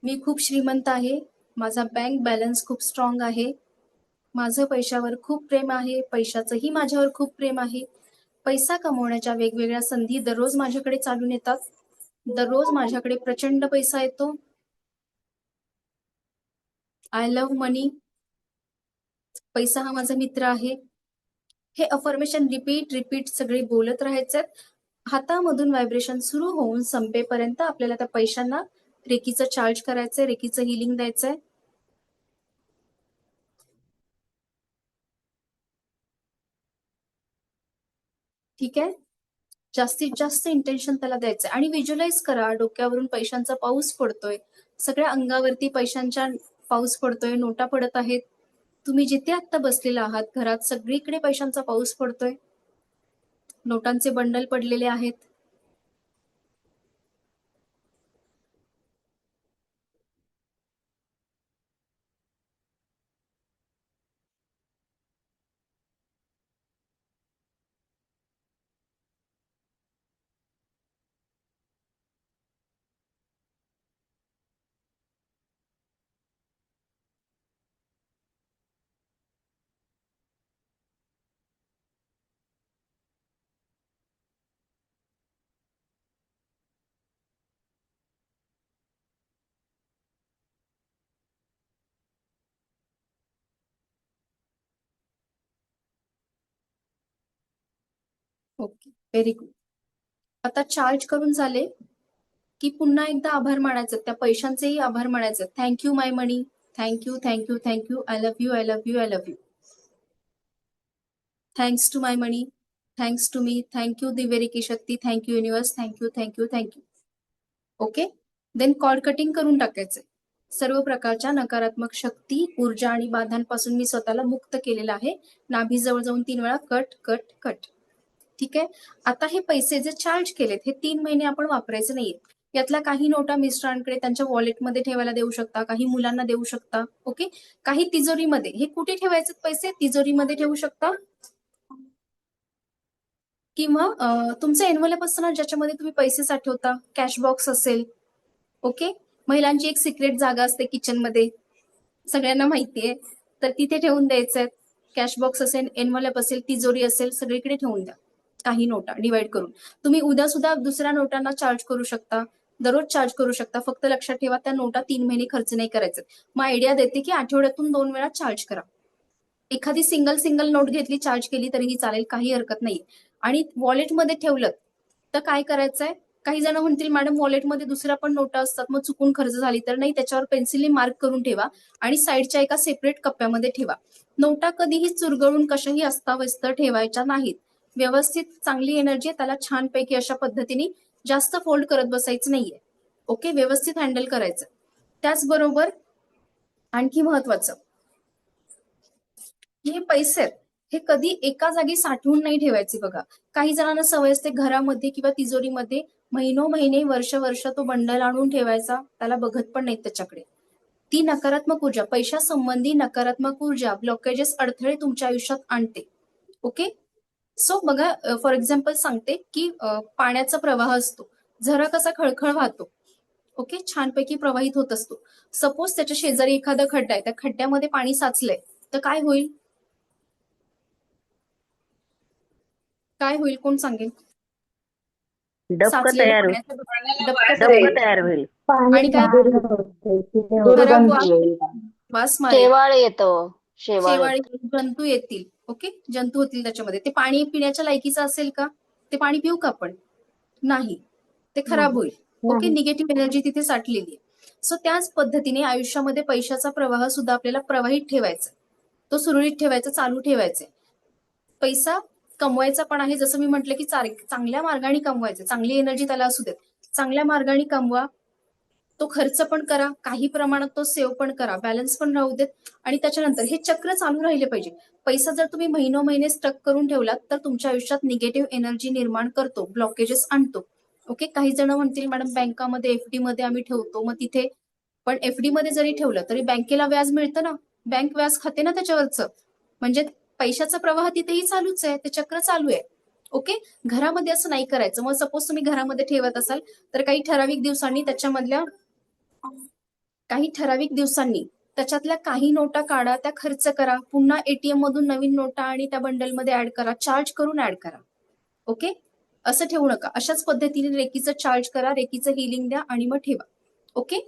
मी खूप श्रीमंत आहे. माझा बँक बॅलन्स खूप स्ट्रॉंग आहे. माझं पैशावर खूप प्रेम आहे. पैशाचंही माझ्यावर खूप प्रेम आहे. पैसा कमवण्याच्या वेगवेगळ्या संधी दररोज माझ्याकडे चालून येतात. दररोज माझ्याकडे प्रचंड पैसा येतो. आय लव्ह मनी. पैसा हा माझा मित्र आहे. हे अफर्मेशन रिपीट सगळे बोलत राहायचं. हातामधून व्हायब्रेशन सुरू होऊन संपेपर्यंत आपल्याला त्या पैशांना रेकीचं चार्ज करायचंय, रेकीचं हिलिंग द्यायचंय. ठीक आहे. जास्तीत जास्त इंटेन्शन त्याला द्यायचं आणि व्हिज्युअलाइज करा डोक्यावरून पैशांचा पाऊस पडतोय, सगळ्या अंगावरती पैशांच्या पाऊस पडतोय, नोटा पडत आहेत. तुम्ही जिथे आता बसलेला आहात घरात सगळीकडे पैशांचा पाऊस पडतोय, नोटांचे बंडल पडलेले आहेत. Okay, very good. आता चार्ज करून झाले की पुन्हा एकदा आभार मानायचे, त्या पैशांचेही आभार मानायचे. Thank you my money. Thank you thank you thank you. I love you. I love you. I love you. Thanks to my money. Thanks to me. Thank you दिव्य रेकी शक्ती. Thank you universe. Thank you thank you thank you. Okay. Then cord cutting करून टाकायचे. सर्व प्रकारच्या नकारात्मक शक्ती, ऊर्जा आणि बाधांपासून मी स्वतःला मुक्त केलेलं आहे. नाभीजवळ जाऊन 3 वेळा कट कट कट. ठीक आहे. आता हे पैसे जे चार्ज केलेत हे 3 महिने आपण वापरायचे नाहीये. यातल्या काही नोटा मिस्टरांकडे त्यांच्या वॉलेटमध्ये ठेवायला देऊ शकता, काही मुलांना देऊ शकता. ओके. काही तिजोरीमध्ये. हे कुठे ठेवायचे पैसे? तिजोरीमध्ये ठेवू शकता किंवा तुमचं एनव्हलप असतं ना ज्याच्यामध्ये तुम्ही पैसे साठवता, कॅश बॉक्स असेल. ओके. महिलांची एक सिक्रेट जागा असते किचनमध्ये, सगळ्यांना माहितीये, तर तिथे ठेवून द्यायचं. कॅश बॉक्स असेल, एनव्हलप असेल, तिजोरी असेल, सगळीकडे ठेवून द्या. काही नोटा डिवाइड करून तुम्ही उद्या सुद्धा दुसऱ्या नोटांना चार्ज करू शकता, दररोज चार्ज करू शकता. फक्त लक्षात ठेवा त्या नोटा 3 महिने खर्च नाही करायचे. मग आयडिया देते की आठवड्यातून 2 वेळा चार्ज करा. एखादी सिंगल नोट घेतली, चार्ज केली तरीही चालेल, काही हरकत नाही. आणि वॉलेटमध्ये ठेवलं तर काय करायचंय? काही जण म्हणतील मॅडम वॉलेटमध्ये दुसऱ्या पण नोटा असतात, मग चुकून खर्च झाली तर. नाही, त्याच्यावर पेन्सिलने मार्क करून ठेवा आणि साईडच्या एका सेपरेट कप्प्यामध्ये ठेवा. नोटा कधीही चुरगळून कशाही अस्ताव्यस्त ठेवायच्या नाहीत. व्यवस्थित चांगली एनर्जी त्याला छानपैकी अशा पद्धतीने जास्त फोल्ड करत बसायचं नाहीये. ओके. व्यवस्थित हँडल करायचं. त्याचबरोबर आणखी महत्वाचं, हे पैसे हे कधी एका जागी साठवून नाही ठेवायचे. बघा, काही जणांना सवय असते घरामध्ये किंवा तिजोरीमध्ये महिने वर्ष तो बंडल आणून ठेवायचा, त्याला बघत पण नाहीत त्याच्याकडे. ती नकारात्मक ऊर्जा, पैशासंबंधी नकारात्मक ऊर्जा, ब्लॉकेजेस, अडथळे तुमच्या आयुष्यात आणते. ओके. सो बघा, फॉर एक्झाम्पल सांगते की पाण्याचा प्रवाह असतो, झरा कसा खळखळ वाहतो. ओके. छानपैकी प्रवाहित होत असतो. सपोज त्याच्या शेजारी एखादा खड्डा आहे, त्या खड्ड्यामध्ये पाणी साचलंय, तर काय होईल? काय होईल कोण सांगेल? डबकं तयार होईल. डबकं डबकं तयार होईल. आणि काय? दुर्गंध खराब येईल. वास मारेल, शेवाळ येतो. शेवाळी, जंतू येतील. ओके. जंतू होतील त्याच्यामध्ये. ते पाणी पिण्याच्या लायकीचं असेल का? ते पाणी पिऊ का आपण? नाही, ते खराब होईल. ओके. निगेटिव्ह एनर्जी तिथे साठलेली आहे. सो त्याच पद्धतीने आयुष्यामध्ये पैशाचा प्रवाह सुद्धा आपल्याला प्रवाहित ठेवायचा, तो सुरळीत ठेवायचा, चालू ठेवायचा. पैसा कमवायचा पण आहे, जसं मी म्हटलं की चांगल्या मार्गाने कमवायचं. चांगली एनर्जी त्याला असू देत, चांगल्या मार्गाने कमवा. तो खर्च पण करा, काही प्रमाणात तो सेव्ह पण करा, बॅलन्स पण राहू देत. आणि त्याच्यानंतर हे चक्र चालू राहिले पाहिजे. पैसा जर तुम्ही महिनोमहिने स्टक करून ठेवलात तर तुमच्या आयुष्यात निगेटिव्ह एनर्जी निर्माण करतो, ब्लॉकेजेस आणतो. ओके, काही जण म्हणतील मॅडम बँकामध्ये एफडी मध्ये आम्ही ठेवतो, मग तिथे पण एफडी मध्ये जरी ठेवलं तरी बँकेला व्याज मिळतं ना, बँक व्याज खाते ना त्याच्यावरचं, म्हणजे पैशाचा प्रवाह तिथेही चालूच आहे, ते चक्र चालू आहे. ओके, घरामध्ये असं नाही करायचं. मग सपोज तुम्ही घरामध्ये ठेवत असाल तर काही ठराविक दिवसांनी त्याच्यातल्या काही नोटा काढा, त्या खर्च करा, पुन्हा एटीएम मधून नवीन नोटा आणि त्या बंडलमध्ये ऍड करा, चार्ज करून ऍड करा. ओके, असं ठेवू नका. अशाच पद्धतीने रेकीचं चार्ज करा, रेकीचं हिलिंग द्या आणि मग ठेवा. ओके,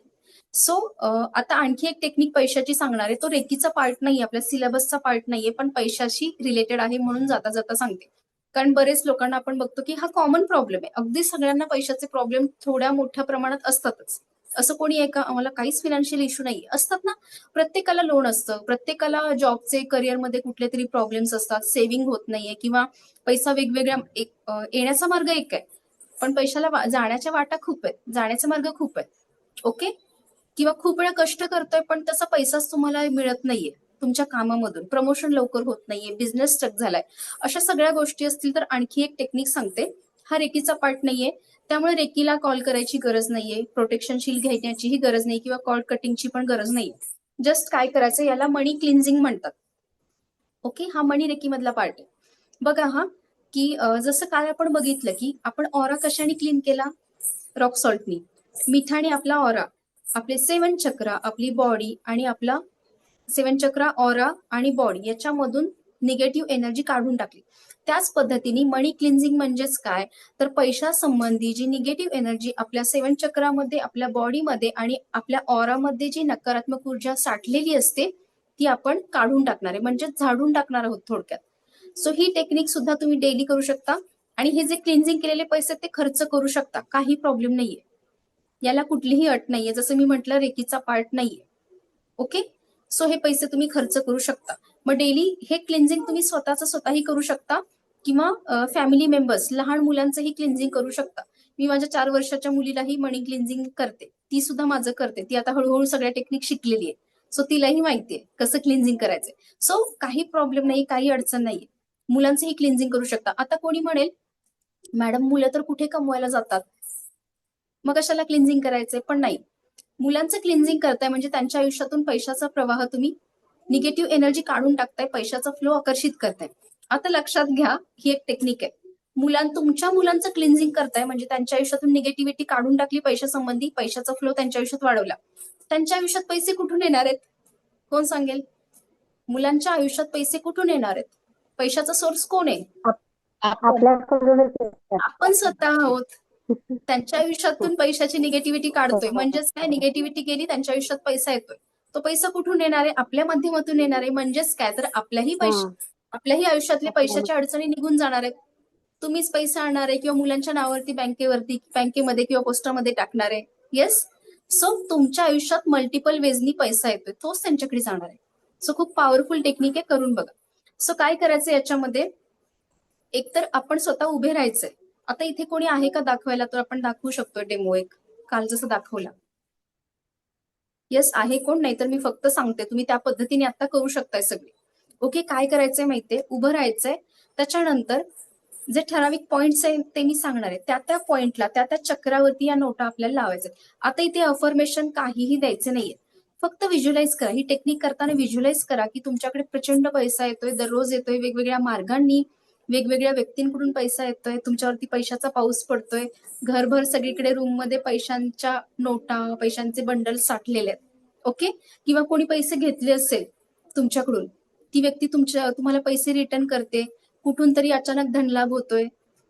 सो आता आणखी एक टेक्निक पैशाची सांगणार आहे. तो रेकीचा पार्ट नाहीये, आपल्या सिलेबसचा पार्ट नाहीये, पण पैशाशी रिलेटेड आहे म्हणून जाता जाता सांगते. कारण बरेच लोकांना आपण बघतो की हा कॉमन प्रॉब्लेम आहे. अगदी सगळ्यांना पैशाचे प्रॉब्लेम थोड्या मोठ्या प्रमाणात असतातच. असं कोणी आहे का आम्हाला काहीच फिनान्शियल इश्यू नाही असतात ना? प्रत्येकाला लोन असतं, प्रत्येकाला जॉबचे करिअरमध्ये कुठले तरी प्रॉब्लेम्स असतात, सेव्हिंग होत नाहीये किंवा पैसा वेगवेगळ्या येण्याचा मार्ग एक आहे पण पैशाला जाण्याच्या वाटा खूप आहेत, जाण्याचे मार्ग खूप आहेत. ओके, किंवा खूप वेळा कष्ट करतोय पण तसा पैसाच तुम्हाला मिळत नाहीये, तुमच्या कामामधून प्रमोशन लवकर होत नाहीये, बिझनेस स्टक झालाय, अशा सगळ्या गोष्टी असतील तर आणखी एक टेक्निक सांगते. हा रेकीचा पार्ट नाहीये, त्यामुळे रेकीला कॉल करायची गरज नाहीये, प्रोटेक्शन शील्ड घेण्याचीही गरज नाही किंवा कॉल कटिंगची पण गरज नाहीये. जस्ट काय करायचं, याला मनी क्लिन्झिंग म्हणतात. ओके, हा मनी रेकी मधला पार्ट आहे. बघा हा की जसं काय आपण बघितलं की आपण ऑरा कशाने क्लीन केला, रॉक सॉल्टनी, मिठाने आपला ऑरा, आपले 7 चक्र, आपली बॉडी आणि आपला 7 चक्र, ऑरा आणि बॉडी याच्यामधून निगेटिव्ह एनर्जी काढून टाकली. त्याच पद्धतीने मनी क्लिन्झिंग म्हणजेच काय, तर पैशासंबंधी जी निगेटिव्ह एनर्जी आपल्या 7 चक्रामध्ये, आपल्या बॉडीमध्ये आणि आपल्या ऑरामध्ये जी नकारात्मक ऊर्जा साठलेली असते ती आपण काढून टाकणार आहे, म्हणजे झाडून टाकणार आहोत थोडक्यात. सो ही टेक्निक सुद्धा तुम्ही डेली करू शकता आणि हे जे क्लिन्झिंग केलेले पैसे ते खर्च करू शकता, काही प्रॉब्लेम नाहीये, याला कुठलीही अट नाहीये. जसं मी म्हटलं रेकीचा पार्ट नाहीये. ओके, सो हे पैसे तुम्ही खर्च करू शकता. मग डेली हे क्लिन्झिंग तुम्ही स्वतःही करू शकता किंवा फॅमिली मेंबर्स, लहान मुलांचंही क्लिन्झिंग करू शकता. मी माझ्या 4 वर्षाच्या मुलीलाही मनी क्लिन्झिंग करते, ती सुद्धा माझं करते, ती आता हळूहळू सगळ्या टेक्निक शिकलेली आहे. सो तिलाही माहितीये कसं क्लिन्झिंग करायचंय. सो काही प्रॉब्लेम नाही, काही अडचण नाहीये, मुलांचंही क्लिन्झिंग करू शकता. आता कोणी म्हणेल मॅडम मुलं तर कुठे कमवायला जातात, मग कशाला क्लिन्झिंग करायचंय, पण नाही, मुलांचं क्लिन्झिंग करताय म्हणजे त्यांच्या आयुष्यातून पैशाचा प्रवाह तुम्ही निगेटिव्ह एनर्जी काढून टाकताय, पैशाचा फ्लो आकर्षित करताय. आता लक्षात घ्या, ही एक टेक्निक आहे. तुमच्या मुलांचं क्लिन्झिंग करताय म्हणजे त्यांच्या आयुष्यातून निगेटिव्हिटी काढून टाकली पैशासंबंधी, पैशाचा फ्लो त्यांच्या आयुष्यात वाढवला. त्यांच्या आयुष्यात पैसे कुठून येणार आहेत, कोण सांगेल? मुलांच्या आयुष्यात पैसे कुठून येणार आहेत, पैशाचा सोर्स कोण आहे? आपल्याकडूनच येतात. आपण स्वतः आहोत. त्यांच्या आयुष्यातून पैशाची निगेटिव्हिटी काढतोय म्हणजेच काय, निगेटिव्हिटी गेली, त्यांच्या आयुष्यात पैसा येतोय. तो पैसा कुठून येणार आहे, आपल्या माध्यमातून येणार आहे. म्हणजेच काय, तर आपल्याही आयुष्यातले पैशाच्या अडचणी निघून जाणार आहेत. तुम्हीच पैसा आणणार आहे किंवा मुलांच्या नावावरती बँकेमध्ये किंवा पोस्टामध्ये टाकणार आहे. येस, सो तुमच्या आयुष्यात मल्टिपल वेजनी पैसा येतोय, तोच त्यांच्याकडे जाणार आहे. सो खूप पॉवरफुल टेक्निक आहे, करून बघा. सो काय करायचं याच्यामध्ये, एकतर आपण स्वतः उभे राहायचंय. आता इथे कोणी आहे का दाखवायला, तर आपण दाखवू शकतोय डेमो एक, काल जसं दाखवला. येस, आहे कोण? नाही तर मी फक्त सांगते, तुम्ही त्या पद्धतीने आता करू शकताय सगळे. ओके, काय करायचंय माहितीये, उभं राहायचंय. त्याच्यानंतर जे ठराविक पॉइंट्स आहे ते मी सांगणार आहे, त्या पॉइंटला, त्या चक्रावरती या नोटा आपल्याला लावायचं. आता इथे अफर्मेशन काहीही द्यायचे नाहीये, फक्त व्हिज्युअलाइज करा. ही टेक्निक करताना व्हिज्युअलाइज करा की तुमच्याकडे प्रचंड पैसा येतोय, दररोज येतोय, वेगवेगळ्या मार्गांनी, वेगवेगळ्या व्यक्तींकडून पैसा येतोय, तुमच्यावरती पैशाचा पाऊस पडतोय, घरभर सगळीकडे रूम मध्ये पैशांच्या नोटा, पैशांचे बंडल साठलेले आहेत. ओके, किंवा कोणी पैसे घेतले असेल तुमच्याकडून, ती व्यक्ती तुम्हाला पैसे रिटर्न करते, कुठून तरी अचानक धनलाभ होतोय,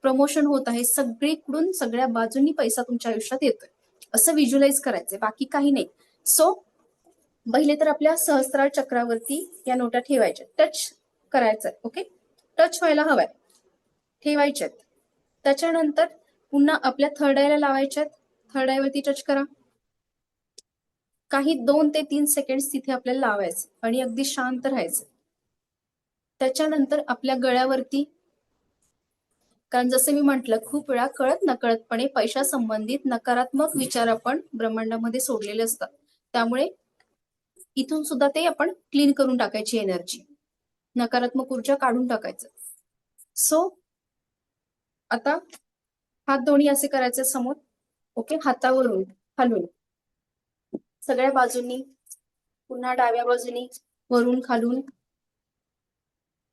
प्रमोशन होत आहे, सगळीकडून सगळ्या बाजूंनी पैसा तुमच्या आयुष्यात येतोय, असं व्हिज्युअलाइज करायचंय, बाकी काही नाही. सो पहिले तर आपल्या सहस्त्रार चक्रावरती या नोटा ठेवायच्या, टच करायचंय. ओके, टच व्हायला हवाय, ठेवायच्यात. त्याच्यानंतर पुन्हा आपल्या थर्ड आयला लावायच्यात, थर्ड आयवरती टच करा. काही 2 ते 3 सेकंड तिथे आपल्याला लावायचं आणि अगदी शांत राहायचं. त्याच्यानंतर आपल्या गळ्यावरती कारण जसं मी म्हंटल, खूप वेळा कळत नकळतपणे पैशा संबंधित नकारात्मक विचार आपण ब्रह्मांडामध्ये सोडलेले असतात. त्यामुळे इथून सुद्धा ते आपण क्लीन करून टाकायची एनर्जी, नकारात्मक ऊर्जा काढून टाकायचं. सो आता हात दोन्ही असे करायचे समोर. ओके, हातावरून खालून सगळ्या बाजूंनी, पुन्हा डाव्या बाजूनी, वरून खालून.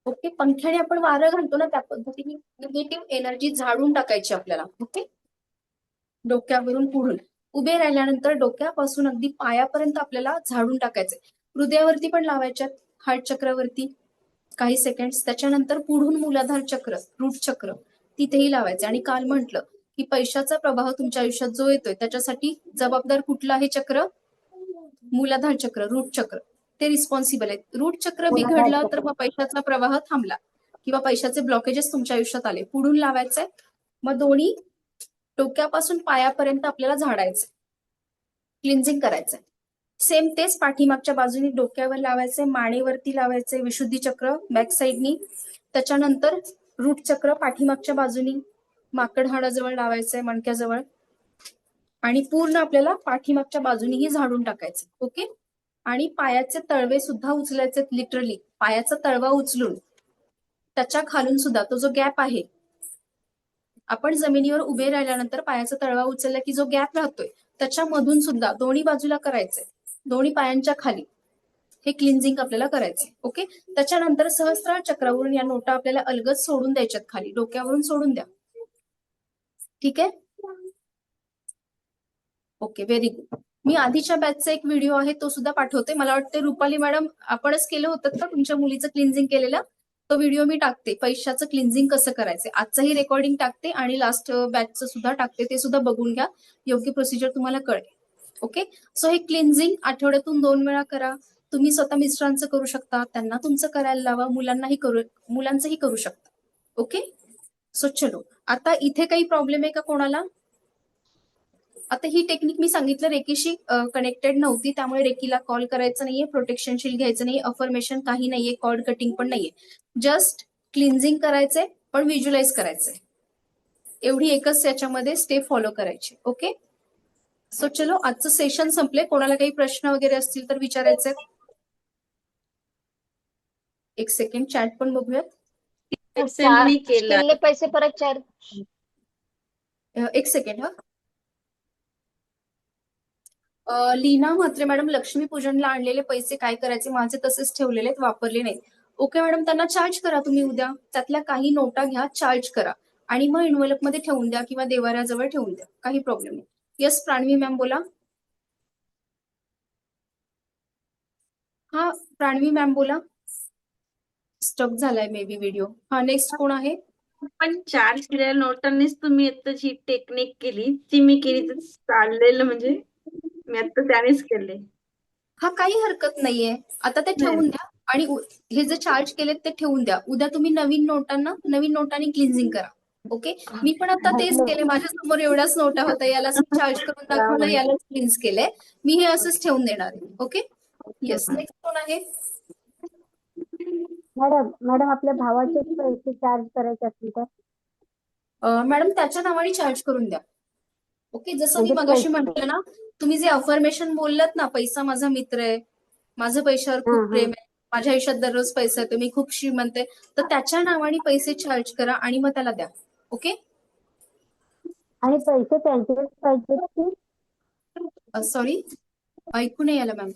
ओके, पंख्याने आपण वारं घालतो ना, त्या पद्धतीने निगेटिव्ह एनर्जी झाडून टाकायची आपल्याला. ओके, डोक्यावरून पुढून उभे राहिल्यानंतर डोक्यापासून अगदी पायापर्यंत आपल्याला झाडून टाकायचंय. हृदयावरती पण लावायच्यात, हार्ट चक्रावरती काही सेकंड्स. त्याच्यानंतर पुढून मूलाधार चक्र, रूट चक्र तिथेही लावायचे. आणि काल म्हटलं की पैशाचा प्रभाव तुमच्या आयुष्यात जो येतोय त्याच्यासाठी जबाबदार कुठलं आहे चक्र? मूलाधार चक्र, रूट चक्र. ते रिस्पॉन्सिबल आहेत. रूट चक्र बिघडलं तर मग पैशाचा प्रवाह थांबला किंवा पैशाचे ब्लॉकेजेस तुमच्या आयुष्यात आले. पुढून लावायचंय, मग दोन्ही डोक्यापासून पायापर्यंत आपल्याला झाडायचंय, क्लिन्झिंग करायचंय. सेम तेच पाठीमागच्या बाजूनी डोक्यावर लावायचंय, मानेवरती लावायचंय, विशुद्धी चक्र बॅक साईडनी. त्याच्यानंतर रूट चक्र पाठीमागच्या बाजूनी माकड हाडाजवळ लावायचंय, मणक्याजवळ. आणि पूर्ण आपल्याला पाठीमागच्या बाजूनीही झाडून टाकायचं. ओके, आणि पायाचे तळवे सुद्धा उचलायचे. लिटरली पायाचा तळवा उचलून त्याच्या खालून सुद्धा तो जो गॅप आहे, आपण जमिनीवर उभे राहिल्यानंतर पायाचा तळवा उचलला की जो गॅप राहतोय त्याच्यामधून सुद्धा दोन्ही बाजूला करायचंय, दोन्ही पायांच्या खाली. हे क्लिन्झिंग आपल्याला करायचंय. ओके, त्याच्यानंतर सहस्त्रार चक्रावरून या नोटा आपल्याला अलगद सोडून द्यायच्यात खाली, डोक्यावरून सोडून द्या. ठीक आहे, ओके, व्हेरी गुड. मी आधीच्या बॅचचा एक व्हिडिओ आहे तो सुद्धा पाठवते. मला वाटतं रुपाली मॅडम आपणच केलं होतं का तुमच्या मुलीचं क्लिन्झिंग केलेलं? तो व्हिडिओ मी टाकते, पैशाचं क्लिन्झिंग कसं करायचं. आजचंही रेकॉर्डिंग टाकते आणि लास्ट बॅचचं सुद्धा टाकते, ते सुद्धा बघून घ्या. योग्य प्रोसिजर तुम्हाला कळेल. ओके, सो हे क्लिन्झिंग आठवड्यातून 2 वेळा करा. तुम्ही स्वतः मिस्टरांचं करू शकता, त्यांना तुमचं करायला लावा, मुलांचंही करू शकता. ओके, सो चलो, आता इथे काही प्रॉब्लेम आहे का कोणाला? आता ही टेक्निक मी सांगितलं रेकीशी कनेक्टेड नव्हती, त्यामुळे रेकीला कॉल करायचं नाहीये, प्रोटेक्शन शील्ड घ्यायचं नाहीये, अफर्मेशन काही नाहीये, कॉर्ड कटिंग पण नाहीये. जस्ट क्लिन्झिंग करायचंय, पण व्हिज्युअलाइज करायचंय. एवढी एकच याच्यामध्ये स्टेप फॉलो करायची. ओके, सो चलो, आजचं सेशन संपले. कोणाला काही प्रश्न वगैरे असतील तर विचारायचे. एक सेकंड, चॅट पण बघूयात. मी केलं. केलेले पैसे परत चार्ज. एक सेकंड हा. लीना म्हात्रे मॅडम, लक्ष्मीपूजनला आणलेले पैसे काय करायचे? माझे तसेच ठेवलेले आहेत, वापरले नाहीत. ओके मॅडम, त्यांना चार्ज करा तुम्ही उद्या. त्यातल्या काही नोटा घ्या, चार्ज करा आणि मग एन्व्हलप मध्ये ठेवून द्या किंवा देवाऱ्याजवळ ठेवून द्या, काही प्रॉब्लेम नाही. येस, प्राणवी मॅम बोला. हा, प्राणवी मॅम बोला. स्टक झालाय मे बी व्हिडिओ. हा, नेक्स्ट कोण आहे? पण चार्ज केलेल्या नोटांनीच तुम्ही आता जी टेक्निक केली ती मी केली तर चाललेलं, म्हणजे मी आता त्यानेच केले. हा, काही हरकत नाहीये. आता ते ठेवून द्या आणि हे जे चार्ज केलेत ते ठेवून द्या. उद्या तुम्ही नवीन नोटांनी क्लिन्झिंग करा. ओके, मी पण आता तेच केले. माझ्या समोर एवढ्याच नोटा होत्या, यालाच चार्ज करून दाखवलं, यालाच क्लिन्झ केलंय. मी हे असंच ठेवून देणार आहे. ओके, येस, नेक्स्ट कोण आहे? मॅडम आपल्या भावाचे पैसे चार्ज करायचे असतील तर? मॅडम त्याच्या नावाने चार्ज करून द्या. ओके, जसं मी म्हणजे मगाशी पैसे- म्हटलं ना, तुम्ही जे अफर्मेशन बोललात ना, पैसा माझा मित्र आहे, माझं पैशावर हा, खूप हा. प्रेम आहे, माझ्या आयुष्यात दररोज पैसा येतो, मी खूप श्रीमंत आहे, तर त्याच्या नावाने पैसे चार्ज करा आणि मग त्याला द्या. ओके, आणि पैसे त्यांचेच पाहिजेत की सॉरी, ऐकू नाही आलं मॅम.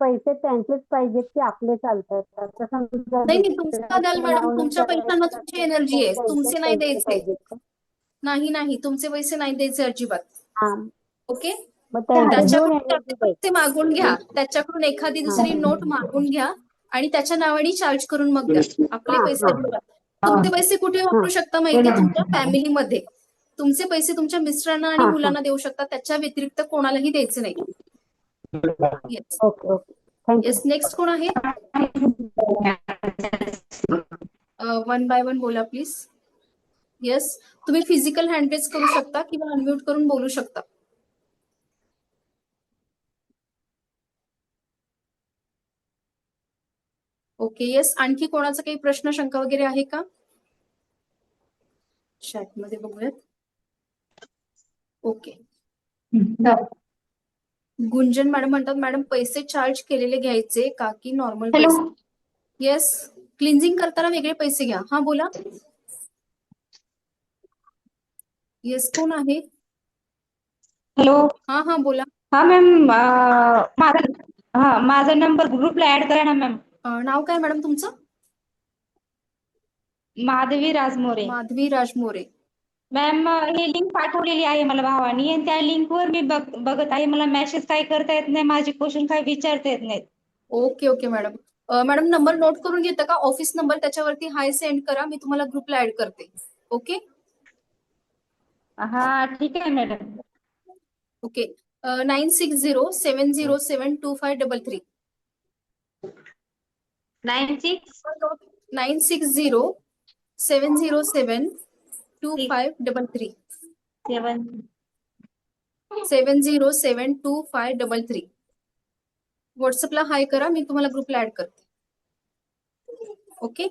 पैसे त्यांचेच पाहिजेत की आपले चालतात? असं समजा नाही नाही, तुमचं का द्याल मॅडम? तुमच्या पैशांना तुमची एनर्जी आहे, तुमचे नाही द्यायचे. पाहिजेत का? नाही, तुमचे पैसे नाही द्यायचे अजिबात. हा, ओके, मग त्यांचे घेऊन त्याच्याकडून एनर्जी पैसे मागून घ्या, त्याच्याकडून एखादी दुसरी नोट मागून घ्या आणि त्याच्या नावाने चार्ज करून मग द्या. आपले पैसे अजिबात. तुमचे पैसे कुठे वापरू शकता माहितीये? तुमच्या फॅमिलीमध्ये. तुमचे पैसे तुमच्या मिस्टरांना आणि मुलांना देऊ शकता, त्याच्या व्यतिरिक्त कोणालाही द्यायचे नाही. Yes, okay okay, thank you. Yes, next कोण आहे? 1 बाय 1 बोला प्लीज. येस, तुम्ही फिजिकल हँड रेज करू शकता किंवा अनम्यूट करून बोलू शकता. ओके, येस, आणखी कोणाचा काही प्रश्न शंका वगैरे आहे का? चॅट मध्ये बघूयात. ओके. गुंजन मॅडम म्हणतात, मॅडम पैसे चार्ज केलेले घ्यायचे का की नॉर्मल पैसे? येस, क्लिन्झिंग करताना वेगळे पैसे घ्या. हा बोला. येस, कोण आहे? हॅलो. हा बोला. हा मॅम, माझा नंबर ग्रुपला ऍड करा ना मॅम. नाव काय मॅडम तुमचं? माधवी राजमोरे. माधवी राजमोरे. मॅम, ही लिंक पाठवलेली आहे मला भावानी आणि त्या लिंकवर मी बघत आहे. मला मेसेज काय करता येत नाही, माझे क्वेश्चन काय विचारता येत नाहीत. Okay madam. Madam number note करून घेता का? ऑफिस नंबर, त्याच्यावरती हाय सेंड करा, मी तुम्हाला ग्रुपला ऍड करते. ओके. हा ठीक आहे मॅडम. ओके. 9607072533. 9607072533. 707253. व्हॉट्सअपला हाय करा, मी तुम्हाला ग्रुपला ऍड करते. ओके.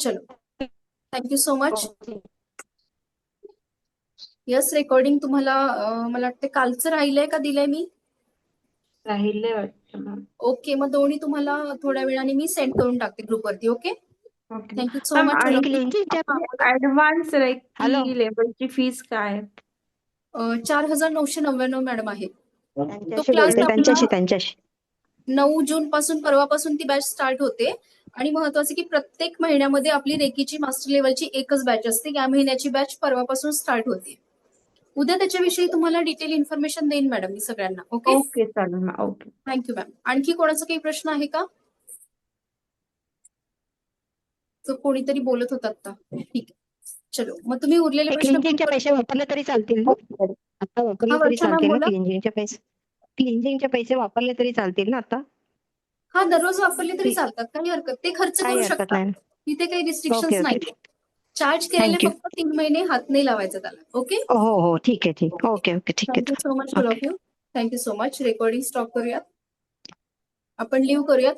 चलो, thank you so much. Yes, recording तुम्हाला मला वाटतं कालचं राहिलंय का दिलंय मी? राहिले वाटतं मॅम. ओके, मग दोन्ही तुम्हाला थोड्या वेळाने मी सेंड करून टाकते ग्रुपवरती. Okay. Thank you so ma'am, much. आणि ऍडव्हान्स लेवलची फीस काय? 4,999 मॅडम आहे. तो क्लास त्यांच्याशी 9 जून पासून, परवापासून ती बॅच स्टार्ट होते. आणि महत्वाचं की प्रत्येक महिन्यामध्ये आपली रेकीची मास्टर लेवलची एकच बॅच असते. या महिन्याची बॅच परवापासून स्टार्ट होते. उद्या त्याच्याविषयी तुम्हाला डिटेल इन्फॉर्मेशन देईन मॅडम मी सगळ्यांना. ओके. ओके, चालेल मॅम. ओके. Thank you ma'am. आणखी कोणाचा काही प्रश्न आहे का? तो कोणीतरी बोलत होता आता. ठीक आहे, चलो, मग तुम्ही उरलेले प्रश्न क्लिंजिंगचे पैसे वापरले तरी चालतील ना? आता वापरले तरी वर्षा मॅम चालतील ना बोला. क्लिंजिंगचे पैसे? क्लिंजिंगचे पैसे वापरले तरी चालतील ना आता? हा, दररोज वापरले तरी चालतात, काही हरकत. ते खर्च काही करू हरकत शकता, नाही. तिथे काही रिस्ट्रिक्शन्स ओके, नाही. ओके. चार्ज केलेले थँक्यू. फक्त 3 महिने हात नाही लावायचा त्याला. ओके. हो, ठीक आहे. ओके, ठीक आहे. Thank you so much all okay. Of you. Thank you so much. Recording stop करूयात, आपण लिव्ह करूयात.